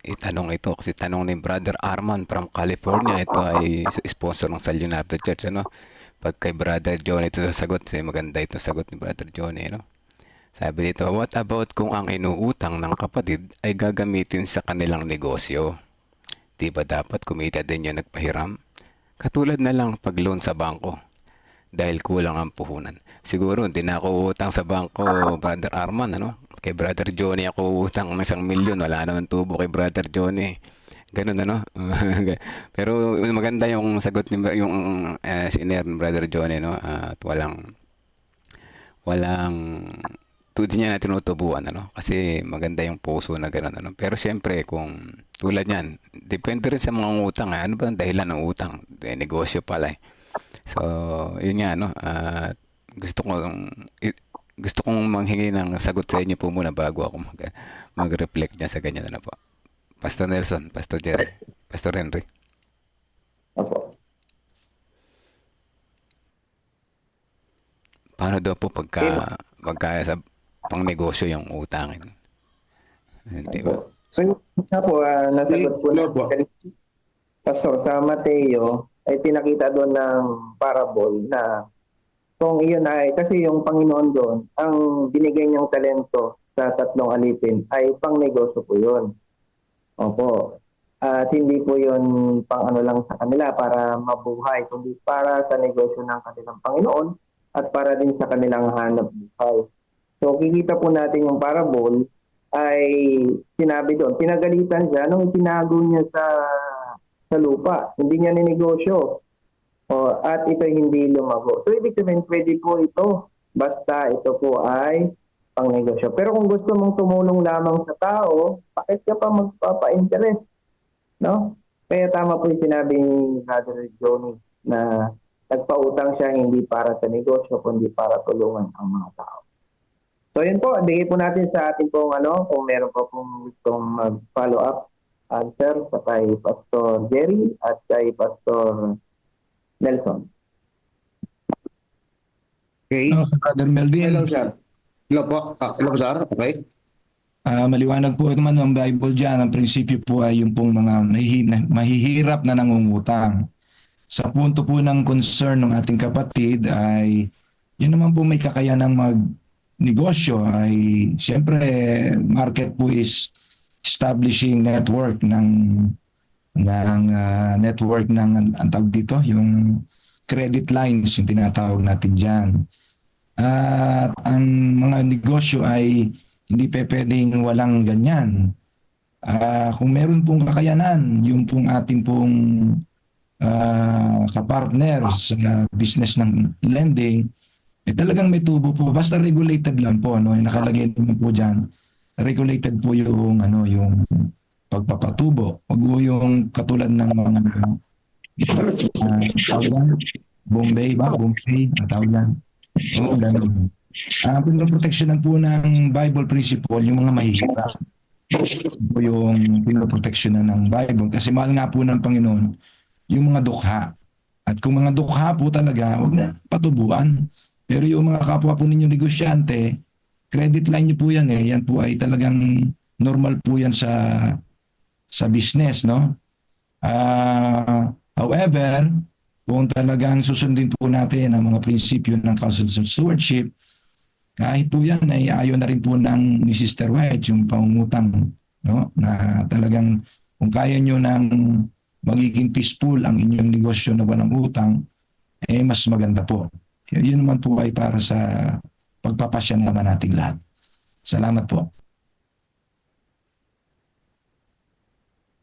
[SPEAKER 3] itanong ito kasi tanong ni Brother Arman from California. Ito ay sponsor ng San Leonardo Church. Pag kay Brother Johnny ito sasagot, maganda ito sagot ni Brother Johnny. Sabi dito, what about kung ang inuutang ng kapatid ay gagamitin sa kanilang negosyo? Di ba dapat kumita din yung nagpahiram? Katulad na lang pag-loan sa bangko dahil kulang ang puhunan. Siguro hindi na ako utang sa bangko, Brother Arman. Kay Brother Johnny ako utang ng 1 milyon. Wala naman tubo kay Brother Johnny. Ganun Pero maganda yung sagot ni yung senior ni Brother Johnny. At walang hindi niya na tinutubuan, kasi maganda yung puso na gano'n, Pero siyempre, kung tulad niyan, depende rin sa mga utang, ano ba ang dahilan ng utang? Negosyo pala, So, yun nga, gusto kong manghingi ng sagot sa inyo po muna bago ako mag-reflect niya sa ganyan, po. Pastor Nelson, Pastor Jerry, Pastor Henry.
[SPEAKER 9] Opo.
[SPEAKER 3] Paano daw po pagka sa pang negosyo yung utangin? Hindi ba?
[SPEAKER 9] So yun nga po, nasagot po natin. Pastor, sa Mateo, ay pinakita doon ng parable na kung iyon ay, kasi yung Panginoon doon, ang binigay niyang talento sa 3 alipin ay pang negosyo po yun. Opo. At hindi po yun pang lang sa kanila para mabuhay, kundi para sa negosyo ng kanilang Panginoon at para din sa kanilang hanap buhay. So, kikita po natin yung parable ay sinabi doon, pinagalitan siya nung itinago niya sa lupa. Hindi niya ninegosyo. At ito hindi lumago. So, ibig sabihin, pwede po ito. Basta ito po ay pang negosyo. Pero kung gusto mong tumulong lamang sa tao, bakit ka pa magpapa-interest? No? Kaya tama po yung sinabi ni Brother Johnny na nagpautang siya hindi para sa negosyo, kundi para tulungan ang mga tao. So yun po, bigay po natin sa ating pong kung meron pa pong gustong mag-follow up answer sa kay Pastor Jerry at kay Pastor Nelson.
[SPEAKER 6] Okay.
[SPEAKER 7] Brother Melvin.
[SPEAKER 6] Hello, sir. Hello po. Hello, sir. Okay.
[SPEAKER 7] Maliwanag po naman ang Bible dyan. Ang prinsipyo po ay yung pong mga mahihirap na nangungutang. Sa punto po ng concern ng ating kapatid ay yun naman po may kakayanang magnegosyo ay siyempre market po is establishing network ng network ng ang tawag dito yung credit lines yung tinatawag natin dyan. At ang mga negosyo ay hindi pwedeng walang ganyan. Kung meron pong kakayanan, yung pong ating pong kapartner sa business ng lending, talagang may tubo po. Basta regulated lang po. No? Nakalagay naman po dyan. Regulated po yung, yung pagpapatubo. Wag po yung katulad ng mga Bombay ba? Bombay, ang tawag yan. Oo, ganun. Pinoproteksyonan po ng Bible principle yung mga mahihirap. Po yung pinoproteksyonan ng Bible. Kasi mahal nga po ng Panginoon yung mga dukha. At kung mga dukha po talaga, huwag na patubuan. Pero yung mga kapwa po ninyo negosyante, credit line nyo po yan eh. Yan po ay talagang normal po yan sa business, no? However, kung talagang susundin po natin ang mga prinsipyo ng Council of Stewardship, kahit po yan ay ayaw na rin po ng ni Sister White, yung pangungutang, no? Na talagang kung kaya nyo ng magiging peaceful ang inyong negosyo na walang utang, mas maganda po. Yun naman po ay para sa pagpapasya naman nating lahat. Salamat po.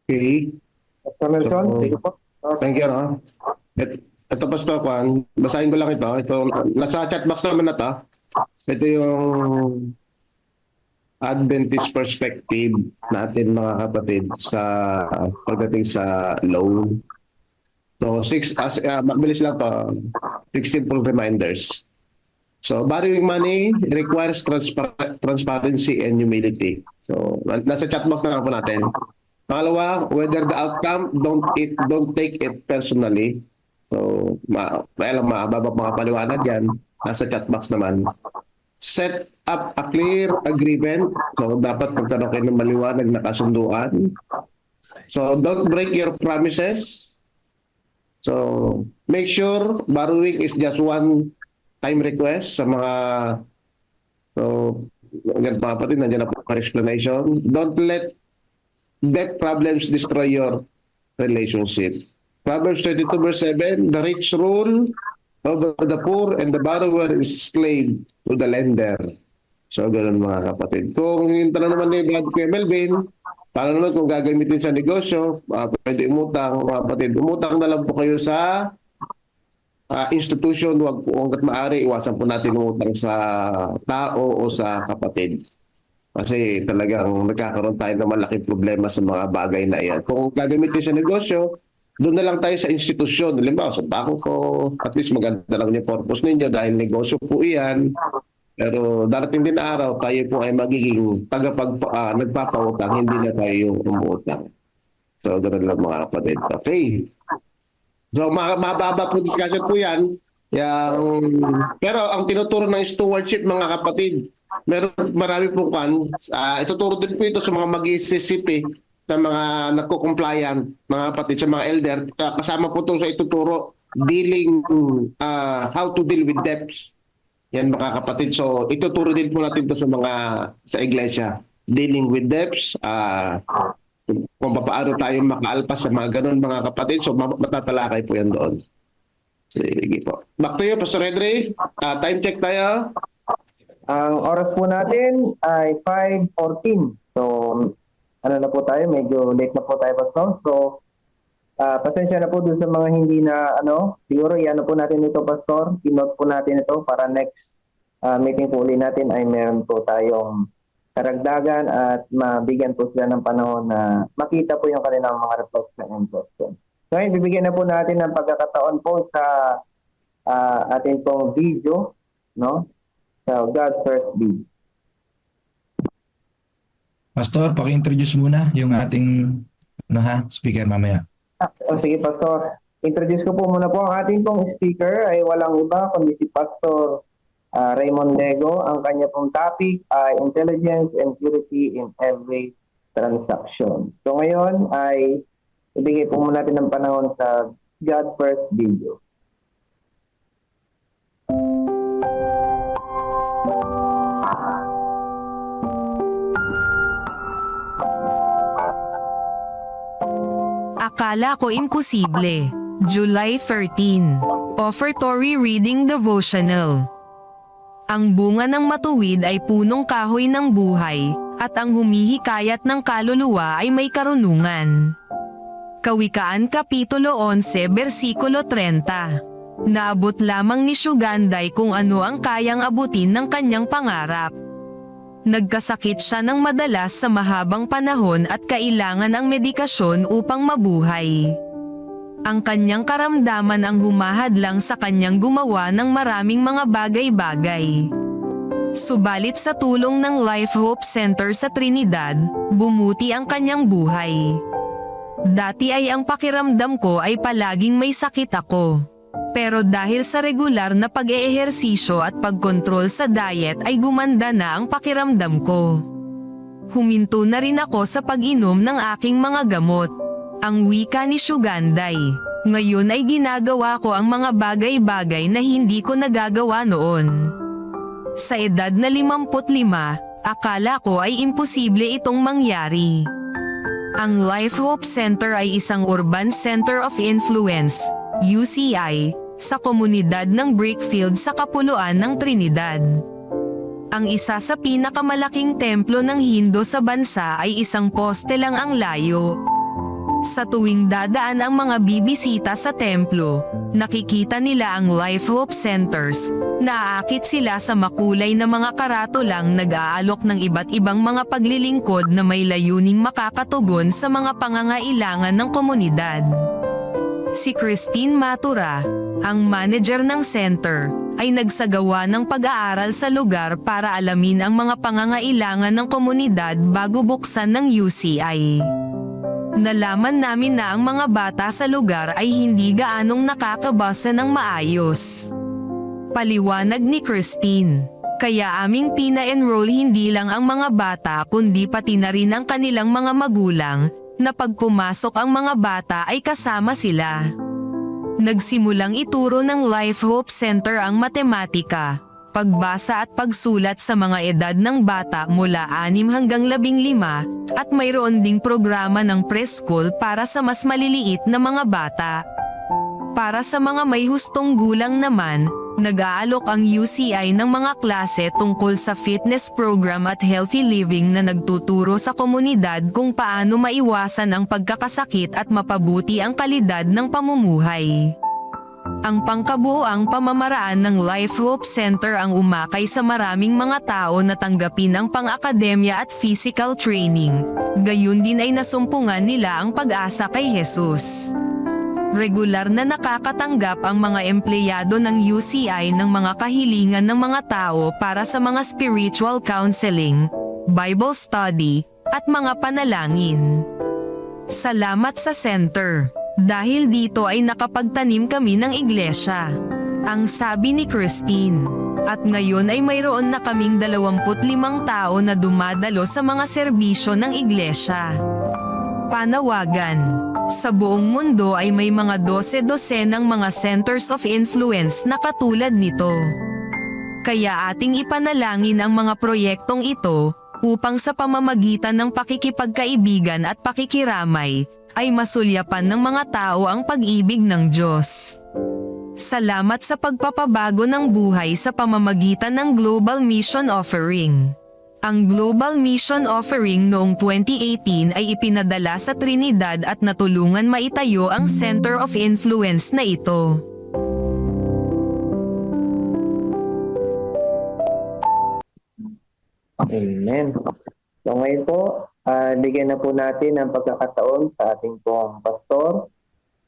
[SPEAKER 6] Okay.
[SPEAKER 9] Pastor Nelson,
[SPEAKER 6] So,
[SPEAKER 9] thank you po.
[SPEAKER 6] Thank you, no? Ito, Pastor Juan, basahin ko lang ito. Ito, nasa chat box naman na to. Ito yung Adventist perspective natin mga kapatid sa pagdating sa loan. So, mabilis lang to. 6 simple reminders. So, borrowing money requires transparency and humility. So, nasa chat box na lang po natin. Pangalawa, whether the outcome, don't take it personally. So, mababa mga paliwanag yan. Nasa chat box naman. Set up a clear agreement. So, dapat magkaroon kayo ng maliwanag na kasunduan. So, don't break your promises. So, make sure borrowing is just one time request sa mga ganyan mga kapatid, nandiyan na po ang explanation. Don't let debt problems destroy your relationship. Proverbs 22 verse 7, the rich rule over the poor and the borrower is slave to the lender. So, ganun mga kapatid. Kung yung tanong naman ni Brad Kuya Melvin, paano naman kung gagamitin sa negosyo, pwede umutang, mga kapatid. Umutang na lang po kayo sa institution, wag po hanggat maaari, iwasan po natin umutang sa tao o sa kapatid. Kasi talagang nagkakaroon tayo ng malaking problema sa mga bagay na iyan. Kung gagamitin sa negosyo, doon na lang tayo sa institusyon. Halimbawa, sa bangko, at least maganda lang yung purpose ninyo dahil negosyo po iyan. Pero darating din na araw, tayo po ay magiging nagpapautang, hindi na tayo yung umuutang. So, ganoon lang mga kapatid. Okay. So, mababa po discussion po yan. Pero ang tinuturo ng stewardship, mga kapatid, marami pong ituturo din po ito sa mga mag-iisip sa mga nagko-compliant, mga kapatid, sa mga elder. Kasama po ito sa ituturo, how to deal with debts. Yan mga kapatid. So, ituturo din po natin ito sa iglesia. Dealing with debts, kung paano tayo makaalpas sa mga ganun mga kapatid. So, matatalakay po yan doon. Sige po. Back to you, Pastor Edre. Time check tayo.
[SPEAKER 9] Ang oras po natin ay 5:14. So, ano na po tayo? Medyo late na po tayo, Pastor. So, pasensya na po dun sa mga hindi na, siguro i-ano po natin ito, Pastor. I-note po natin ito para next meeting po uli natin ay meron po tayong karagdagan at mabigyan po sila ng panahon na makita po yung kanilang mga reflection and question. So, ngayon, bibigyan na po natin ng pagkakataon po sa ating pong video, no? So, God First Video.
[SPEAKER 7] Pastor, paki-introduce muna yung ating No ha, speaker mamaya.
[SPEAKER 9] O sige, Pastor. Introduce ko po muna po ang ating pong speaker ay walang iba kundi si Pastor Raymond Lego. Ang kanya pong topic ay Intelligence and Purity in Every Transaction. So ngayon ay ibigay po muna natin ng panahon sa God First video.
[SPEAKER 13] Akala ko imposible. July 13. Offertory Reading Devotional. Ang bunga ng matuwid ay punong kahoy ng buhay, at ang humihikayat ng kaluluwa ay may karunungan. Kawikaan Kapitulo 11 Versikulo 30. Naabot lamang ni Shuganday kung ano ang kayang abutin ng kanyang pangarap. Nagkasakit siya ng madalas sa mahabang panahon at kailangan ang medikasyon upang mabuhay. Ang kanyang karamdaman ang humahadlang sa kanyang gumawa ng maraming mga bagay-bagay. Subalit sa tulong ng Life Hope Center sa Trinidad, bumuti ang kanyang buhay. Dati ay ang pakiramdam ko ay palaging may sakit ako. Pero dahil sa regular na pag-eehersisyo at pagkontrol sa diet ay gumanda na ang pakiramdam ko. Huminto na rin ako sa pag-inom ng aking mga gamot. Ang wika ni Shuganday. Ngayon ay ginagawa ko ang mga bagay-bagay na hindi ko nagagawa noon. Sa edad na 55, akala ko ay imposible itong mangyari. Ang Life Hope Center ay isang Urban Center of Influence, UCI, sa komunidad ng Brickfield sa kapuluan ng Trinidad. Ang isa sa pinakamalaking templo ng Hindu sa bansa ay isang poste lang ang layo. Sa tuwing dadaan ang mga bibisita sa templo, nakikita nila ang Life Hope Centers. Naaakit sila sa makulay na mga karatulang nag-aalok ng iba't ibang mga paglilingkod na may layuning makakatugon sa mga pangangailangan ng komunidad. Si Christine Matura, ang manager ng center, ay nagsagawa ng pag-aaral sa lugar para alamin ang mga pangangailangan ng komunidad bago buksan ng UCI. Nalaman namin na ang mga bata sa lugar ay hindi gaanong nakakabasa ng maayos. Paliwanag ni Christine. Kaya aming pina-enroll hindi lang ang mga bata kundi pati na rin ang kanilang mga magulang, na pag pumasok ang mga bata ay kasama sila. Nagsimulang ituro ng Life Hope Center ang matematika, pagbasa at pagsulat sa mga edad ng bata mula 6 hanggang 15, at mayroon ding programa ng preschool para sa mas maliliit na mga bata. Para sa mga may hustong gulang naman, nag-aalok ang UCI ng mga klase tungkol sa fitness program at healthy living na nagtuturo sa komunidad kung paano maiwasan ang pagkakasakit at mapabuti ang kalidad ng pamumuhay. Ang pangkabuoang pamamaraan ng Life Hope Center ang umakay sa maraming mga tao na tanggapin ang pang-akademya at physical training. Gayun din ay nasumpungan nila ang pag-asa kay Jesus. Regular na nakakatanggap ang mga empleyado ng UCI ng mga kahilingan ng mga tao para sa mga spiritual counseling, Bible study, at mga panalangin. Salamat sa center. Dahil dito ay nakapagtanim kami ng iglesia. Ang sabi ni Christine. At ngayon ay mayroon na kaming 25 tao na dumadalo sa mga serbisyo ng iglesia. Panawagan. Sa buong mundo ay may mga 12 ng mga centers of influence na katulad nito. Kaya ating ipanalangin ang mga proyektong ito, upang sa pamamagitan ng pakikipagkaibigan at pakikiramay, ay masulyapan ng mga tao ang pag-ibig ng Diyos. Salamat sa pagpapabago ng buhay sa pamamagitan ng Global Mission Offering. Ang Global Mission Offering noong 2018 ay ipinadala sa Trinidad at natulungan maitayo ang Center of Influence na ito.
[SPEAKER 9] Amen. So ngayon po, bigyan na po natin ang pagkakataon sa ating pong pastor,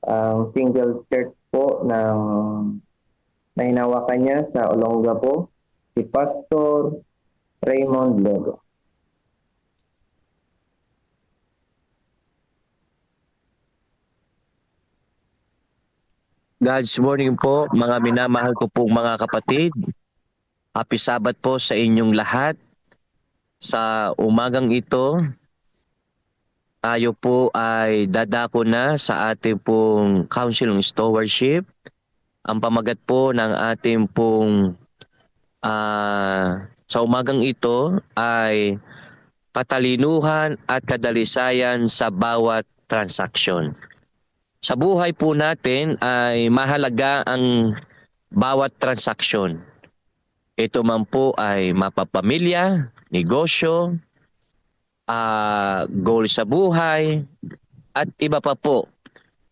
[SPEAKER 9] ang single church po ng nahinawakan niya sa Olongapo, si Pastor Raymond Lego.
[SPEAKER 11] God's morning po, mga minamahal ko pong mga kapatid. Happy Sabat po sa inyong lahat. Sa umagang ito, tayo po ay dadako na sa ating pong Council on Stewardship. Ang pamagat po ng ating pong sa umagang ito ay katalinuhan at kadalisayan sa bawat transaksyon. Sa buhay po natin ay mahalaga ang bawat transaksyon. Ito man po ay mapapamilya, negosyo, goal sa buhay, at iba pa po.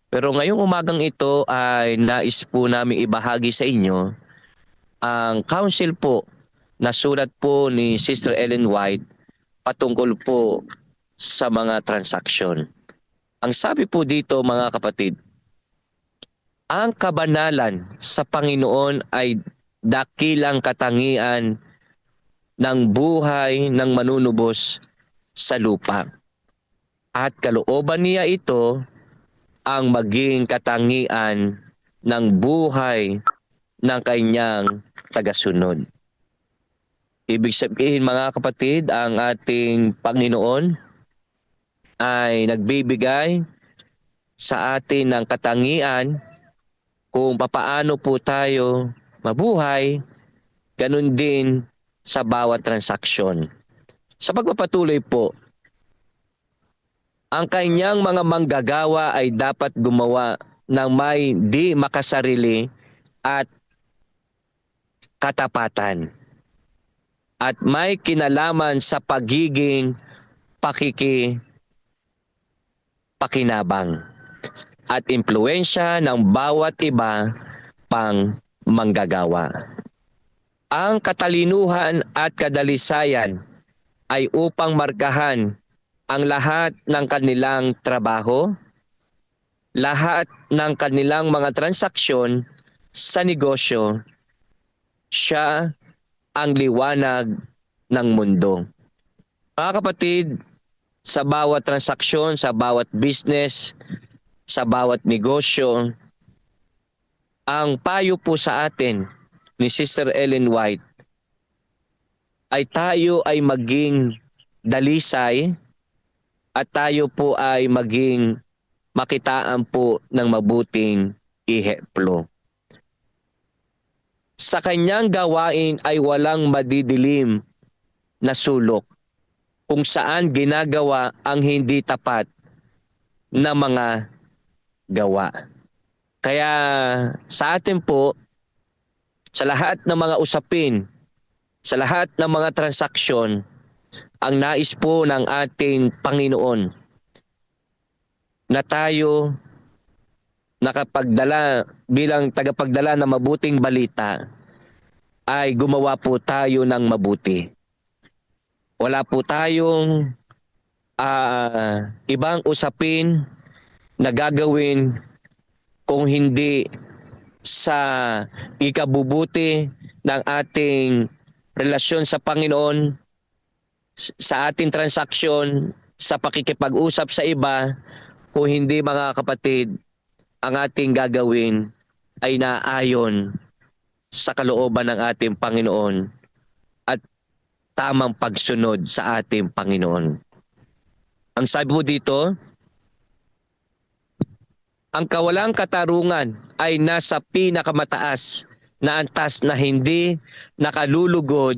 [SPEAKER 11] Pero ngayong umagang ito ay nais po namin ibahagi sa inyo ang counsel po na sulat po ni Sister Ellen White patungkol po sa mga transaksyon. Ang sabi po dito mga kapatid, ang kabanalan sa Panginoon ay dakilang katangian ng buhay ng manunubos sa lupa. At kalooban niya ito ang maging katangian ng buhay ng kanyang tagasunod. Ibig sabihin mga kapatid, ang ating Panginoon ay nagbibigay sa atin ng katangian kung papaano po tayo mabuhay, ganun din sa bawat transaksyon. Sa pagpapatuloy po, ang kanyang mga manggagawa ay dapat gumawa ng may di makasarili at katapatan at may kinalaman sa pagiging pakinabang at impluensya ng bawat iba pang manggagawa. Ang katalinuhan at kadalisayan ay upang markahan ang lahat ng kanilang trabaho, lahat ng kanilang mga transaksyon sa negosyo. Siya ang liwanag ng mundo. Mga kapatid, sa bawat transaksyon, sa bawat business, sa bawat negosyo, ang payo po sa atin ni Sister Ellen White ay tayo ay maging dalisay at tayo po ay maging makitaan po ng mabuting ehemplo. Sa kanyang gawain ay walang madidilim na sulok kung saan ginagawa ang hindi tapat na mga gawa. Kaya sa atin po, sa lahat ng mga usapin, sa lahat ng mga transaksyon, ang nais po ng ating Panginoon na tayo nakapagdala bilang tagapagdala ng mabuting balita ay gumawa po tayo ng mabuti. Wala po tayong ibang usapin na gagawin kung hindi sa ikabubuti ng ating relasyon sa Panginoon, sa ating transaksyon, sa pakikipag-usap sa iba, kung hindi mga kapatid, ang ating gagawin ay naayon sa kalooban ng ating Panginoon at tamang pagsunod sa ating Panginoon. Ang sabi po dito, ang kawalang katarungan ay nasa pinakamataas na antas na hindi nakalulugod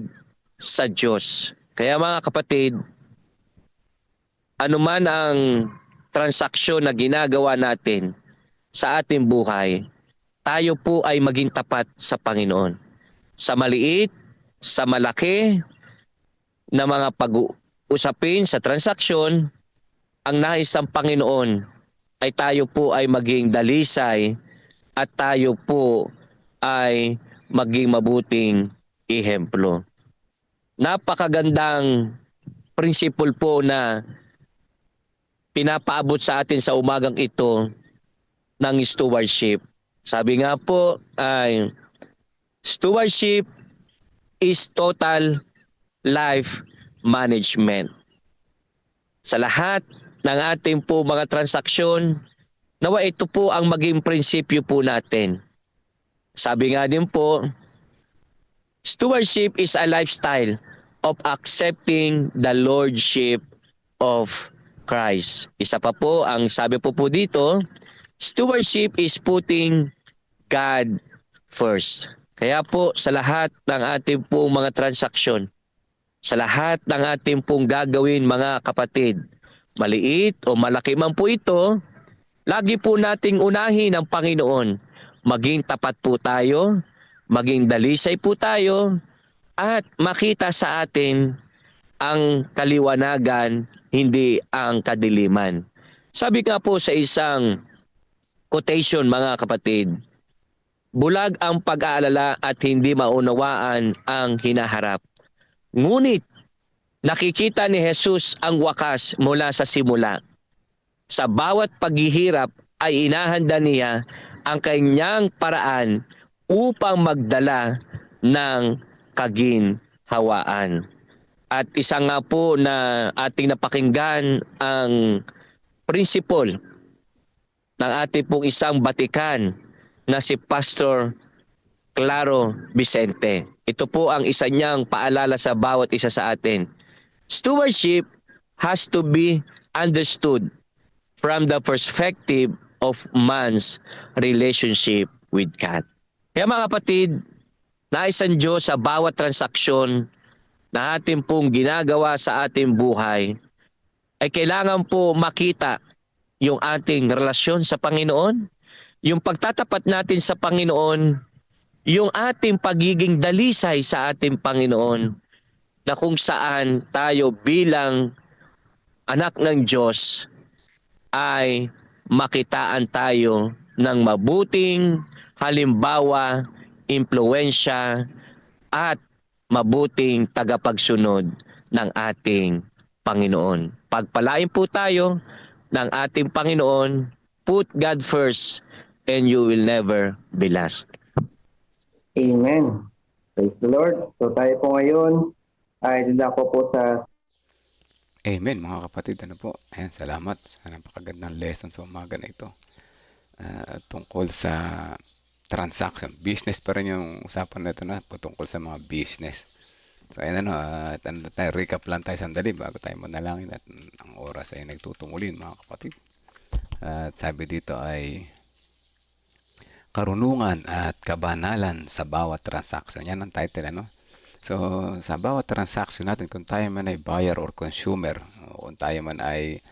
[SPEAKER 11] sa Diyos. Kaya mga kapatid, anuman ang transaksyon na ginagawa natin sa ating buhay, tayo po ay maging tapat sa Panginoon. Sa maliit, sa malaki, na mga pag-usapin sa transaksyon, ang nais ng Panginoon ay tayo po ay maging dalisay at tayo po ay maging mabuting ehemplo. Napakagandang prinsipul po na pinapaabot sa atin sa umagang ito ng stewardship. Sabi nga po ay stewardship is total life management. Sa lahat ng ating po mga transaksyon,
[SPEAKER 14] Nawa ito po ang maging prinsipyo po natin. Sabi nga din po, stewardship is a lifestyle of accepting the lordship of Christ. Isa pa po, ang sabi po dito, stewardship is putting God first. Kaya po sa lahat ng ating pong mga transaksyon, sa lahat ng ating pong gagawin mga kapatid, maliit o malaki man po ito, lagi po nating unahin ang Panginoon. Maging tapat po tayo, maging dalisay po tayo, at makita sa atin ang kaliwanagan, hindi ang kadiliman. Sabi nga po sa isang quotation mga kapatid, bulag ang pag-aalala at hindi maunawaan ang hinaharap. Ngunit nakikita ni Jesus ang wakas mula sa simula. Sa bawat paghihirap ay inahanda niya ang kanyang paraan upang magdala ng kaginhawaan. At isa nga po na ating napakinggan ang principle ng ating pong isang batikan na si Pastor Claro Vicente. Ito po ang isa niyang paalala sa bawat isa sa atin. Stewardship has to be understood from the perspective of man's relationship with God. Kaya mga kapatid, nais ang Diyos sa bawat transaksyon na ating pong ginagawa sa ating buhay, ay kailangan po makita yung ating relasyon sa Panginoon, yung pagtatapat natin sa Panginoon, yung ating pagiging dalisay sa ating Panginoon, na kung saan tayo bilang anak ng Diyos ay makitaan tayo ng mabuting halimbawa, impluwensya, at mabuting tagapagsunod ng ating Panginoon. Pagpalain po tayo ng ating Panginoon, put God first and you will never be lost.
[SPEAKER 9] Amen. Praise the Lord. So tayo po ngayon ay dinako po sa
[SPEAKER 3] Amen mga kapatid. Ano po? Ayan, salamat sa napakagandang lesson sa umaga na ito. Tungkol sa transaction. Business pa rin yung usapan na ito na tungkol sa mga business. So ayan recap lang tayo sandali bago tayo manalangin at ang oras ay nagtutungulin mga kapatid. At sabi dito ay karunungan at kabanalan sa bawat transaction. Yan ang title, ano? So, sa bawat transaction natin, kung tayo man ay buyer or consumer, o kung tayo man ay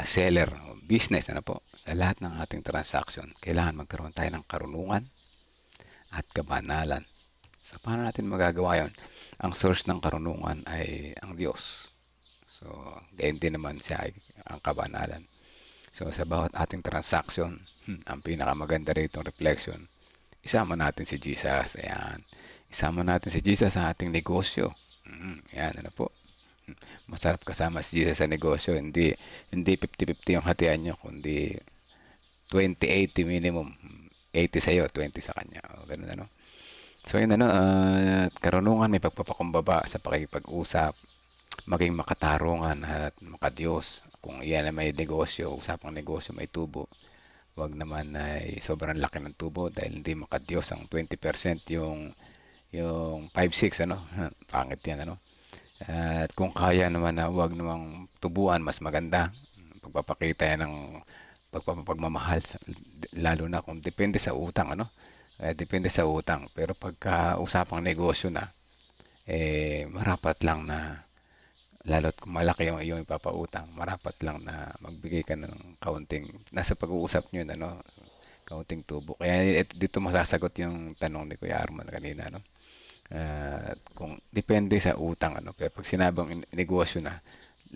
[SPEAKER 3] seller o business, ano po, sa lahat ng ating transaction, kailangan magkaroon tayo ng karunungan at kabanalan. So, paano natin magagawa yon? Ang source ng karunungan ay ang Diyos. So, gayon din naman siya ay ang kabanalan. So, sa bawat ating transaction, ang pinakamaganda rito reflection, isama natin si Jesus. Ayan. Isama natin si Jesus sa ating negosyo. Ayan, ano po. Masarap kasama si Jesus sa negosyo. Hindi 50-50 yung hatian nyo, kundi 20-80 minimum. 80 sa'yo, 20 sa kanya. O, ganun, ano. So, yun, karunungan, may pagpapakumbaba sa pakikipag-usap, maging makatarungan at makadiyos. Kung iyan ay may negosyo, usapang negosyo, may tubo, wag naman ay sobrang laki ng tubo dahil hindi makadiyos ang 20% yung 5-6, ano, pangit yan, ano. At kung kaya naman na wag namang tubuan, mas maganda. Pagpapakita yan ng pagmamahal, lalo na kung depende sa utang, ano. Depende sa utang. Pero pagka usapang negosyo na, marapat lang na lalo't kung malaki yung iyong ipapautang, marapat lang na magbigay ka ng kaunting, nasa pag-uusap nyo, ano, kaunting tubo. Kaya dito masasagot yung tanong ni Kuya Arman kanina, no? Kung depende sa utang, ano, pero pag sinabang negosyo na,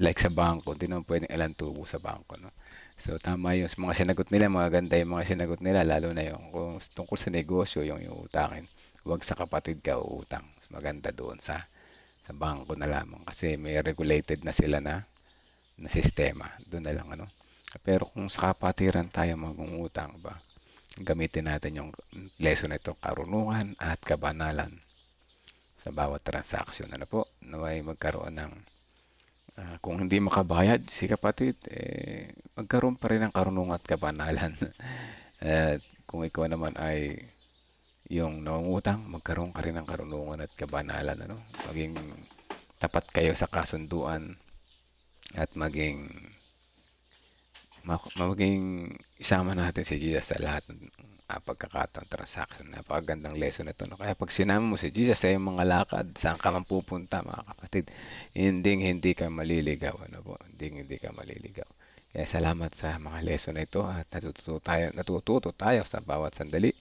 [SPEAKER 3] like sa bangko, hindi naman pwedeng ilang tubo sa bangko, no? So tama yung mga sinagot nila, mga ganda yung mga sinagot nila, lalo na yung kung tungkol sa negosyo, yung utangin, huwag sa kapatid ka uutang. Maganda doon sa bangko na lamang kasi may regulated na sila na sistema. Doon na lang, ano. Pero kung sa kapatiran tayo magungutang ba, gamitin natin yung lesson nito, karunungan at kabanalan sa bawat transaction. Ano po, naway magkaroon ng Kung hindi makabayad si kapatid, magkaroon pa rin ng karunungan at kabanalan. At kung ikaw naman ay yung nangungutang, magkaroon ka rin ng karunungan at kabanalan, ano? Maging tapat kayo sa kasunduan at maging isama natin si Jesus sa lahat ng pagkakataon, transaction. Napakagandang lesson ito, no? Kaya pag sinama mo si Jesus sa iyong mga lakad, saan ka man pupunta, mga kapatid, hindi ka maliligaw. Ano po? Hindi ka maliligaw. Kaya salamat sa mga lesson na ito at natututo tayo sa bawat sandali,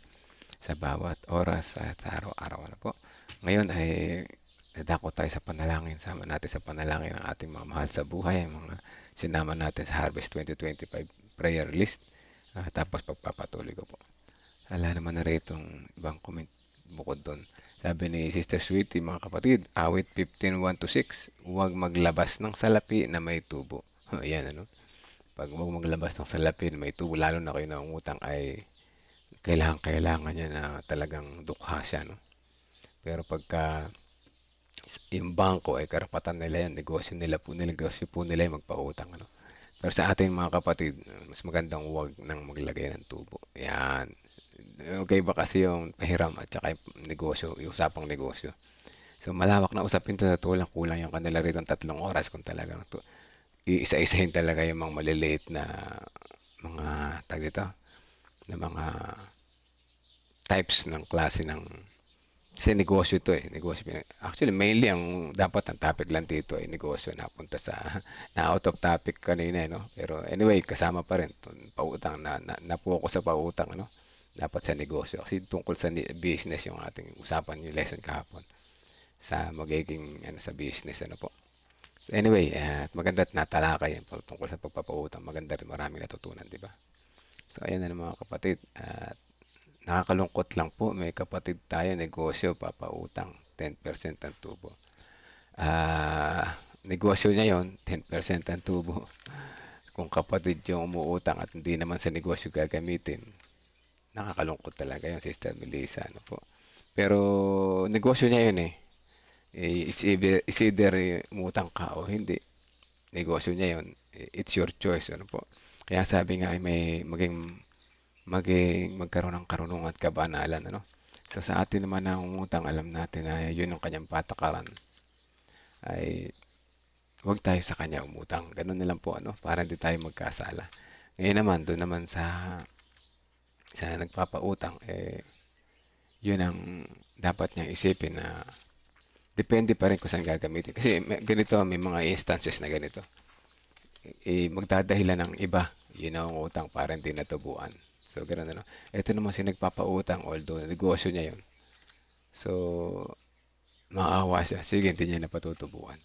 [SPEAKER 3] sa bawat oras at sa araw-araw. Ano po? Ngayon ay dadako tayo sa panalangin. Sama natin sa panalangin ang ating mga mahal sa buhay, ang mga sinama natin sa Harvest 2025 prayer list. Tapos pagpapatuloy ko po. Wala naman na rin itong ibang comment bukod doon. Sabi ni Sister Sweetie, mga kapatid, awit 15:1-6, huwag maglabas ng salapi na may tubo. Ayan, ano? Pag huwag maglabas ng salapi na may tubo, lalo na kayo na umutang, ay kailangan niya na talagang dukha siya, no? Pero pagka yung bangko ay karapatan nila yan, negosyo po nila yung magpautang, ano? Pero sa ating mga kapatid, mas magandang huwag nang maglagay ng tubo. Yan. Okay ba kasi yung pahiram at saka yung negosyo, yung usapang negosyo. So malawak na usapin to, sa kulang yung kanila rito 3 oras kung talagang iisa-isahin talaga yung mga maliliit na mga na mga types ng klase ng kasi negosyo to negosyo. Actually, mainly ang dapat ang topic lang dito ay negosyo, napunta sa na out of topic kanina, no? Pero anyway, kasama pa rin pautang na-focus sa pautang, no? Dapat sa negosyo kasi tungkol sa business yung ating usapan, yung lesson kahapon sa magiging sa business, ano po. So anyway, maganda at natalakay yan tungkol sa pagpapautang. Maganda rin, maraming natutunan, di ba? So ayan na mga kapatid, at nakakalungkot lang po, may kapatid tayo, negosyo, papautang, 10% ang tubo. Negosyo niya yon, 10% ang tubo. Kung kapatid yung umuutang at hindi naman sa negosyo gagamitin, nakakalungkot talaga yung Sister Melissa, ano po. Pero negosyo niya yun It's either umutang ka o hindi. Negosyo niya yun. It's your choice, ano po. Kaya sabi nga ay magkaroon ng karunungan at kabanalan, ano? So sa atin naman na umutang, alam natin na yun ang kanyang patakaran, ay huwag tayo sa kanya umutang. Ganun na lang po, ano? Para hindi tayo magkasala. Ngayon naman, doon naman sa nagpapautang, yun ang dapat niyang isipin na depende pa rin kung saan gagamitin. Kasi ganito, may mga instances na ganito. Magdadahilan ng iba, yun ang utang para hindi natubuan. So, gano'n, ano. Ito naman si nagpapautang, although negosyo niya yun. So, maawa siya. Sige, hindi niya napatutubuan.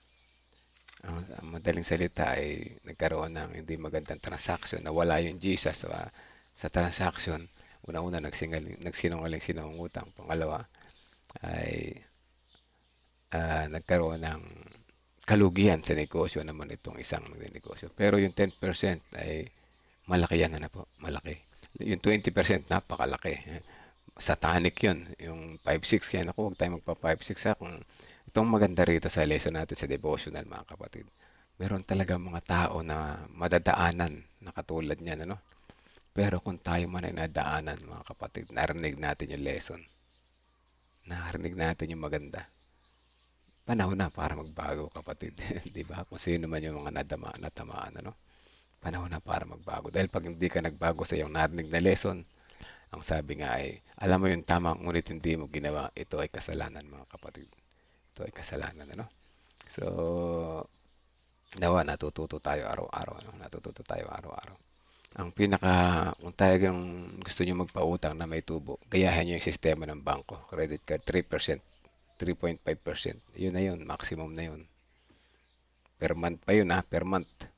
[SPEAKER 3] Ang madaling salita ay nagkaroon ng hindi magandang transaction. Nawala yung Jesus sa transaction. Una-una, nagsinungaling sinungutang. Pangalawa, ay nagkaroon ng kalugihan sa negosyo naman itong isang negosyo. Pero yung 10% ay malaki yan, ano po, malaki. Yung 20% napakalaki. Satanic yun. Yung 5-6, yan ako, huwag tayo magpa 5-6 kung itong maganda rito sa lesson natin sa devotional, mga kapatid. Meron talaga mga tao na madadaanan na katulad niyan, ano? Pero kung tayo man ay nadaanan, mga kapatid, narinig natin yung lesson. Narinig natin yung maganda. Panahon na para magbago, kapatid. Di ba? Kung sino man yung mga natamaan, ano? Panahon na para magbago. Dahil pag hindi ka nagbago sa iyong narinig na lesson, ang sabi nga ay, alam mo yung tama, ngunit hindi mo ginawa, ito ay kasalanan, mga kapatid. Ito ay kasalanan, ano? So, natututo tayo araw-araw, ano? Natututo tayo araw-araw. Ang kung talagang gusto nyo magpautang na may tubo, gayahin nyo yung sistema ng bangko. Credit card, 3%. 3.5%. Yun na yun, maximum na yun. Per month pa yun, per month.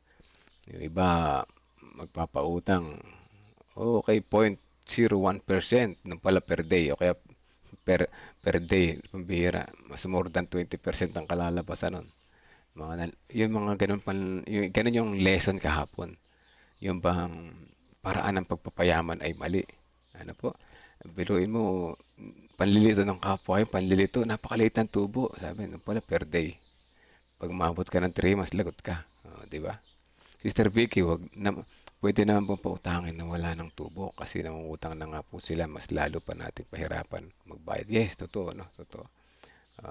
[SPEAKER 3] Yung iba, magpapautang, okay, 0.01% nung pala per day, o kaya per day, pambihira, mas more than 20% ang kalalabasan nun. Yung mga ganun yung lesson kahapon. Yung bang paraan ng pagpapayaman ay mali. Ano po? Biruin mo, panlilito ng kapwa, panlilito, napakaliit ng tubo. Sabi, nung pala per day. pag umabot ka ng 3 months, lagot ka. Di ba? Sister Vicky, pwede naman pong pautangin na wala ng tubo kasi nangungutang na nga po sila, mas lalo pa natin pahirapan magbayad. Yes, totoo, no? Totoo.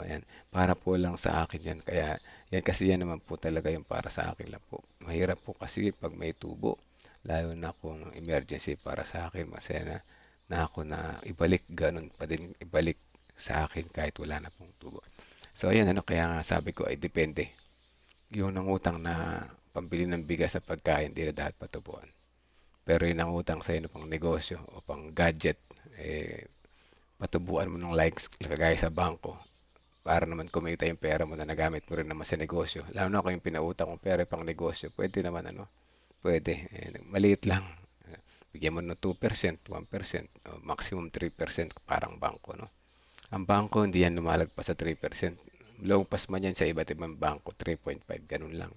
[SPEAKER 3] Yan. Para po lang sa akin yan. Kaya yan kasi yan naman po talaga yung para sa akin lang po. Mahirap po kasi pag may tubo. Lalo na kung emergency para sa akin. Masaya na ako na ibalik. Ganun pa din ibalik sa akin kahit wala na pong tubo. So yan, kaya nga sabi ko ay depende. Yung nangutang na pambili ng bigas sa pagkain, hindi na dapat patubuan. Pero yung nangutang sa inyo pang negosyo o pang gadget, patubuan mo ng likes kagaya sa bangko para naman kumita yung pera mo na nagamit mo rin naman sa negosyo. Lalo na kung yung pinautang mo pera pang negosyo, pwede naman pwede. Maliit lang. Bigyan mo ng 2%, 1%, maximum 3% parang bangko, no? Ang bangko, hindi yan lumalagpas sa 3%. Lowpas man yan sa iba't ibang bangko, 3.5, ganun lang.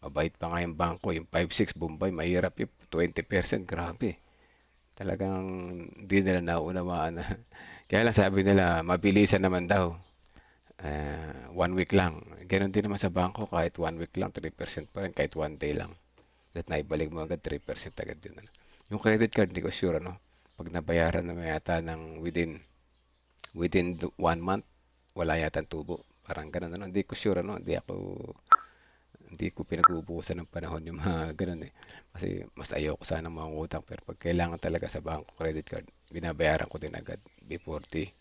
[SPEAKER 3] Mabait pa nga yung bangko, yung 5-6 Bombay, mahirap yung 20%, grabe. Talagang hindi nila nauunawaan. Kaya lang sabi nila, mabilisan naman daw. 1 week lang. Ganon din naman sa bangko, kahit 1 week lang, 3% pa rin, kahit 1 day lang. At naibalik mo agad, 3% agad yun. Yung credit card, hindi ko sure, pag nabayaran na yata ng within 1 month, wala yata tubo. Parang ganun, hindi ko sure, hindi ko pinag-uubusan ng panahon yung mga ganun Kasi mas ayoko sana mangutang, pero pag kailangan talaga sa bangko credit card, binabayaran ko din agad before the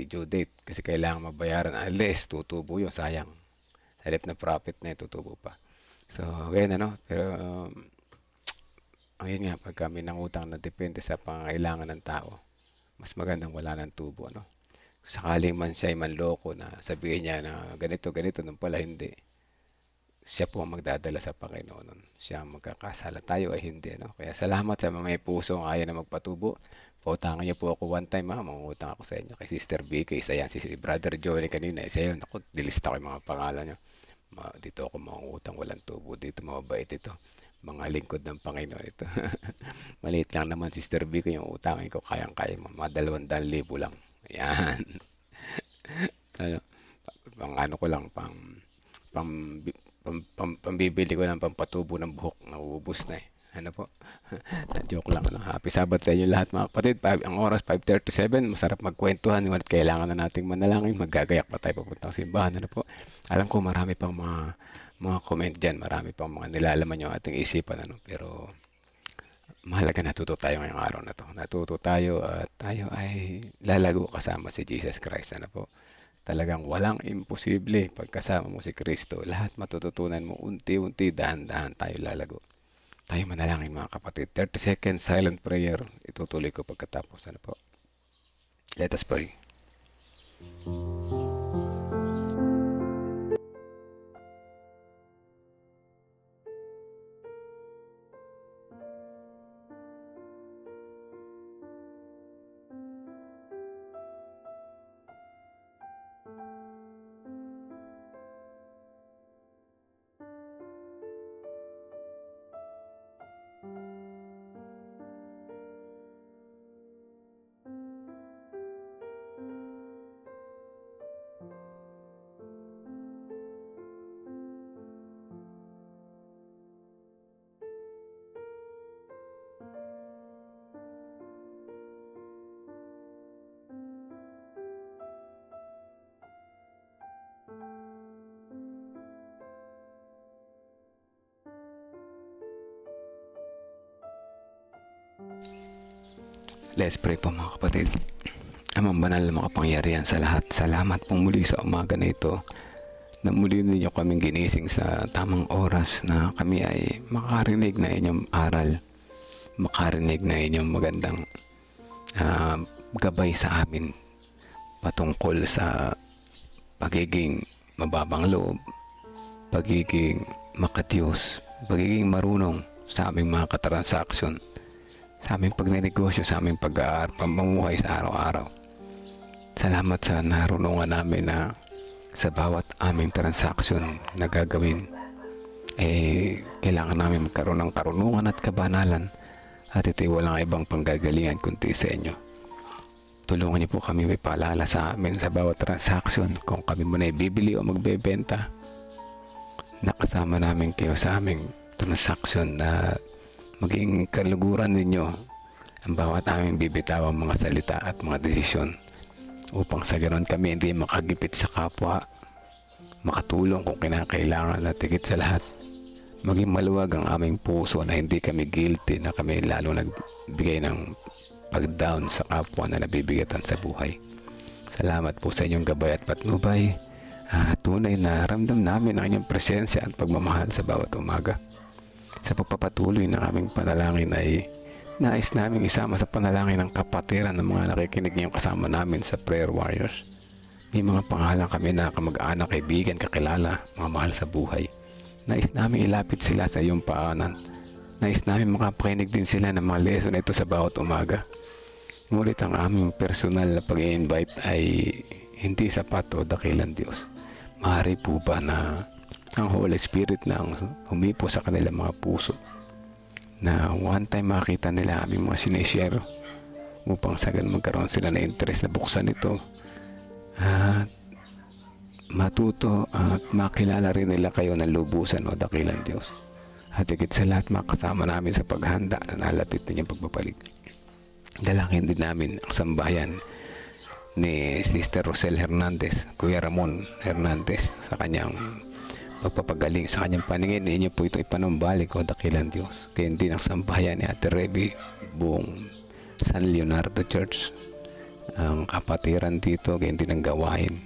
[SPEAKER 3] due date. Kasi kailangan mabayaran unless tutubo yun, sayang. Sa halip na profit na tutubo pa. So, ganyan pero ayun nga, pag kami nangutang na depende sa pangangailangan ng tao, mas magandang wala ng tubo, Sakaling man siya ay manloko na sabihin niya na ganito, nung pala hindi. Siya po ang magdadala sa Panginoon. Siya ang magkakasala, tayo ay hindi, Kaya salamat sa mga may puso ang ayaw na magpatubo. Pautangan niyo po ako one time, mangungutang ako sa inyo. Kay Sister Vicky, isa yan, si Brother Johnny kanina, isa yun. Ako, dilista ko yung mga pangalan niyo. Dito ako mangungutang, walang tubo. Dito mababait ito. Mga lingkod ng Panginoon ito. Maliit lang naman, Sister Vicky, yung utangin ko, kayang-kaya mo. Mga 200,000 lang. Ayan. Ko lang, pambibili ko ng pampatubo ng buhok. Nauubos na po. Joke lang, Happy Sabbath sa inyo lahat, mga kapatid. Ang oras, 5:37. Masarap magkwentuhan. Ngunit kailangan na nating manalangin. Maggagayak pa tayo papuntang simbahan. Po. Alam ko marami pang mga comment dyan. Marami pang mga nilalaman yung ating isipan. Pero mahalaga natuto tayo ngayong araw na to. Natuto tayo at tayo ay lalago kasama si Jesus Christ. Po. Talagang walang imposible pagkasama mo si Kristo. Lahat matututunan mo unti-unti, dahan-dahan tayo lalago. Tayo manalangin, mga kapatid. 30 seconds silent prayer. Itutuloy ko pagkatapos. Po. Let us pray. Let's pray po, mga kapatid. Amang banal na makapangyarihan sa lahat, salamat pong muli sa umaga na ito na muli ninyo kaming ginising sa tamang oras na kami ay makarinig na inyong aral, makarinig na inyong magandang gabay sa amin patungkol sa pagiging mababang loob, pagiging makatiyos, pagiging marunong sa aming mga katransaksyon, sa aming pagnenegosyo, sa aming pamumuhay sa araw-araw. Salamat sa narunungan namin na sa bawat aming transaksyon na gagawin, kailangan namin magkaroon ng karunungan at kabanalan, at ito'y walang ibang panggagalingan kundi sa inyo. tulungan niyo po kami may paalala sa amin sa bawat transaction kung kami muna bibili o magbebenta. Nakasama namin kayo sa aming transaction na maging kaluguran ninyo ang bawat aming bibitawang mga salita at mga desisyon upang sa ganon kami hindi makagipit sa kapwa, makatulong kung kinakailangan at higit sa lahat maging maluwag ang aming puso na hindi kami guilty na kami lalo nagbigay ng pag-down sa kapwa na nabibigatan sa buhay. Salamat po sa inyong gabay at patnubay. Tunay na ramdam namin ang inyong presensya at pagmamahal sa bawat umaga. Sa pagpapatuloy ng aming panalangin ay nais namin isama sa panalangin ng kapatiran ng mga nakikinig ngayong kasama namin sa Prayer Warriors. May mga pangalan kami na kamag-anak, kaibigan, kakilala, mga mahal sa buhay. Nais namin ilapit sila sa iyong paanan. Nais namin makapakinig din sila ng mga lesson na ito sa bawat umaga. Ngunit ang aming personal na pag-i-invite ay hindi sapat o dakilan Diyos. Maaari po ba na ang Holy Spirit na ang humipo sa kanilang mga puso na one time makita nila aming mga sinishare upang sa ganun magkaroon sila na interest na buksan ito at matuto at makilala rin nila kayo ng lubusan o dakilan Diyos. At higit sa lahat makasama namin sa paghanda na nalapit ninyong pagpapalig. Dalangin din namin ang sambayan ni Sister Rosel Hernandez, Kuya Ramon Hernandez sa kanyang pagpapagaling sa kanyang paningin. Ninyo po ito ipanumbalik o dakilan Diyos. Kaya din ang sambayan ni Ate Reby, buong San Leonardo Church, ang kapatiran dito, kaya din ang gawain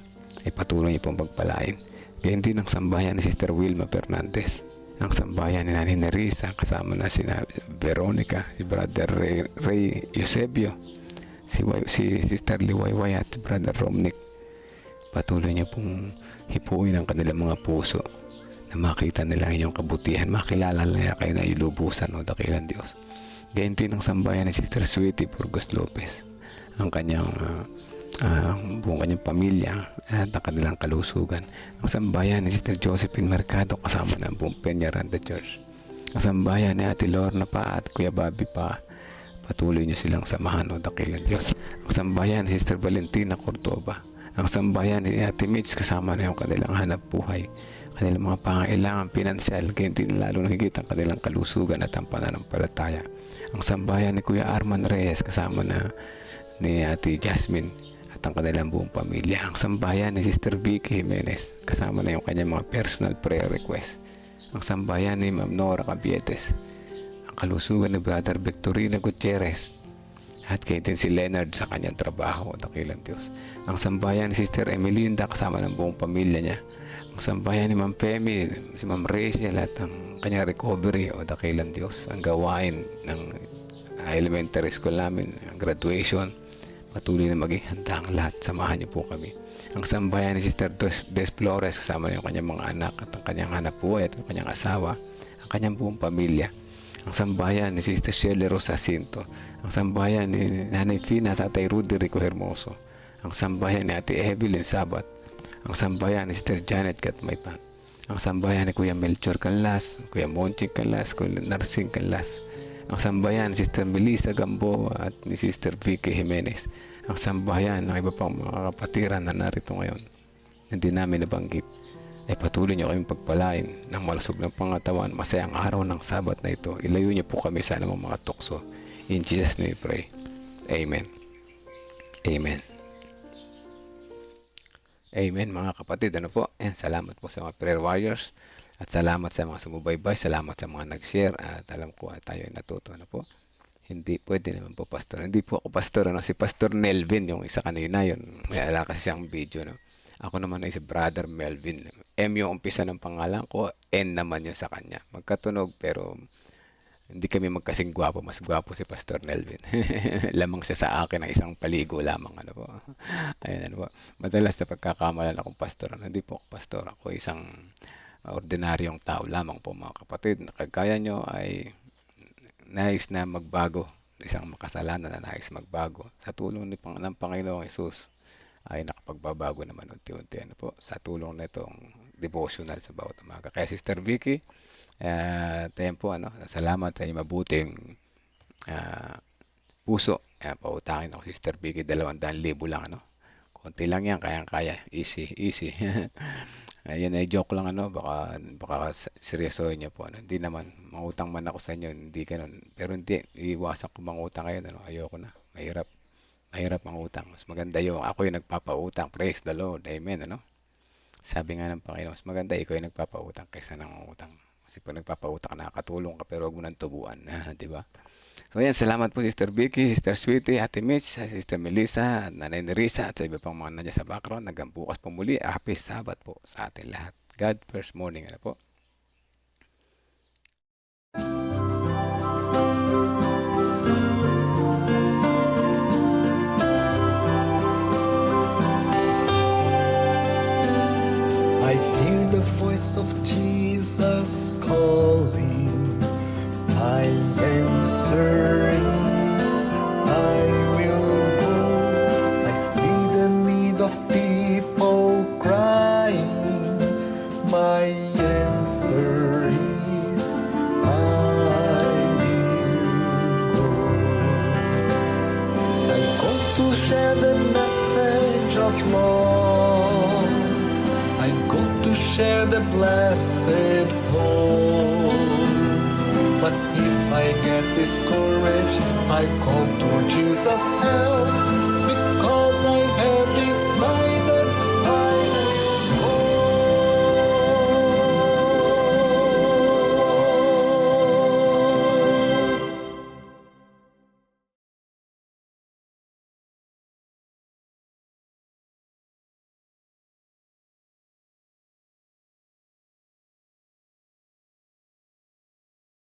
[SPEAKER 3] ay patuloy niyo pong pagpalain. Kaya din ang sambayan ni Sister Wilma Fernandez, ang sambayan ni Nani Nerissa, kasama na si Veronica, si Brother Ray Eusebio, si Sister Liwayway at Brother Romnick. Patuloy niyo pong hipuin ang kanilang mga puso na makita nila inyong kabutihan, makilala nila kayo na ilubusan o dakilan Diyos. Gayon din ang sambayan ni Sister Sweetie Burgos Lopez, ang kanyang buong kanyang pamilya at ang kanilang kalusugan. Ang sambayan ni Sister Josephine Mercado kasama ng buong Peñaranda Church. Ang sambayan ni Ate Lorna pa at Kuya Bobby pa, patuloy niyo silang samahan o dakilan Diyos. Ang sambayan ni Sister Valentina Cordoba, ang sambayan ni Ate Mitch kasama na yung kanilang hanap buhay, kanilang mga pangailangan pinansyal, kaya din lalo higit ang kanilang kalusugan at ang pananampalataya. Ang sambayan ni Kuya Arman Reyes kasama na ni Ate Jasmine at ang kanilang buong pamilya. Ang sambayan ni Sister Vicky Jimenez kasama na yung kanyang mga personal prayer request. Ang sambayan ni Ma'am Nora Cabietes, ang kalusugan ni Brother Victorino Gutierrez, at kaya din si Leonard sa kanyang trabaho, dakilan Diyos. Ang sambayan ni Sister Emelinda kasama ng buong pamilya niya. Ang sambayan ni Ma'am Femi, si Ma'am Rachel at ang kanyang recovery o dakilan Diyos. Ang gawain ng elementary school namin, ang graduation, patuloy na maging handa ang lahat. Samahan niyo po kami. Ang sambayan ni Sister Des Flores kasama niya yung kanyang mga anak at ang kanyang hanap buhay at ang kanyang asawa, ang kanyang buong pamilya. Ang sambayan ni Sister Shirley Rosacinto, ang sambayan ni Nanay Fina at Tatay Rudy Rico Hermoso, ang sambayan ni Ate Evelyn Sabat, ang sambayan ni Sister Janet Gatmaytan, ang sambayan ni Kuya Melchor Canlas, Kuya Monching Canlas, Kuya Narsing Canlas, ang sambayan ni Sister Melissa Gambo at ni Sister Vicky Jimenez, ang sambayan ng iba pang mga kapatiran na narito ngayon, hindi namin nabanggit, ay patuloy niyo kaming pagpalain ng malusog ng pangatawan, masayang araw ng Sabat na ito. Ilayo niyo po kami sa anumang mga tukso. In Jesus' name we pray. Amen. Amen. Amen mga kapatid. Ano po? Salamat po sa mga prayer warriors. At salamat sa mga sumubaybay. Salamat sa mga nag-share. At alam ko tayo ay natuto. Ano po? Hindi pwede naman po pastor. Hindi po ako pastor. Ano? Si Pastor Nelvin, yung isa kanina yun. May ala kasi siyang video. No? Ako naman ay si Brother Melvin. M yung umpisa ng pangalan ko, N naman yun sa kanya. Magkatunog pero hindi kami magkasing gwapo. Mas gwapo si Pastor Melvin. Lamang siya sa akin ng isang paligo lamang. Ano po? Ayan, ano po? Madalas na pagkakamalan akong pastor. Hindi po ako pastor. Ako isang ordinaryong tao lamang po mga kapatid. Kagaya nyo ay nais na magbago. Isang makasalanan na nais magbago. Sa tulong ng Panginoong Jesus ay nakapagbabago naman unti-unti ano po, sa tulong na itong devotional sa bawat umaga. Kaya Sister Vicky, tayo po, salamat ay mabuting puso pautangin ako Sister Vicky, 200,000 lang ano. Konti lang yan, kayang-kaya. Easy, easy. Ayun ay joke lang ano, baka seryosohin niyo po ano. Hindi naman mangutang man ako sa inyo, hindi ganoon. Pero hindi iwasan ko mangutang kayo ano. Ayoko na. Mahirap. Mahirap mangutang. Mas maganda yung ako yung nagpapautang. Praise the Lord. Amen ano. Sabi nga ng Panginoon, mas maganda ikaw yung nagpapautang kaysa nangungutang. Kasi pag nagpapautang, nakakatulong ka pero huwag mo nang tubuan. Di ba? So yan, salamat po Sister Vicky, Sister Sweetie, Ate Mitch, Sister Melissa, Nanay Nerissa at sa iba pang mga nandiyan sa background. Hanggang bukas po muli. Happy Sabbath po sa atin lahat. God first morning. Ano po?
[SPEAKER 1] I hear the voice of Jesus calling. My answer is, I will go. I see the need of people crying. My answer is, I will go. I go to share the message of love. I go to share the blessed hope. But if I get discouraged, I call to Jesus' help, because I have decided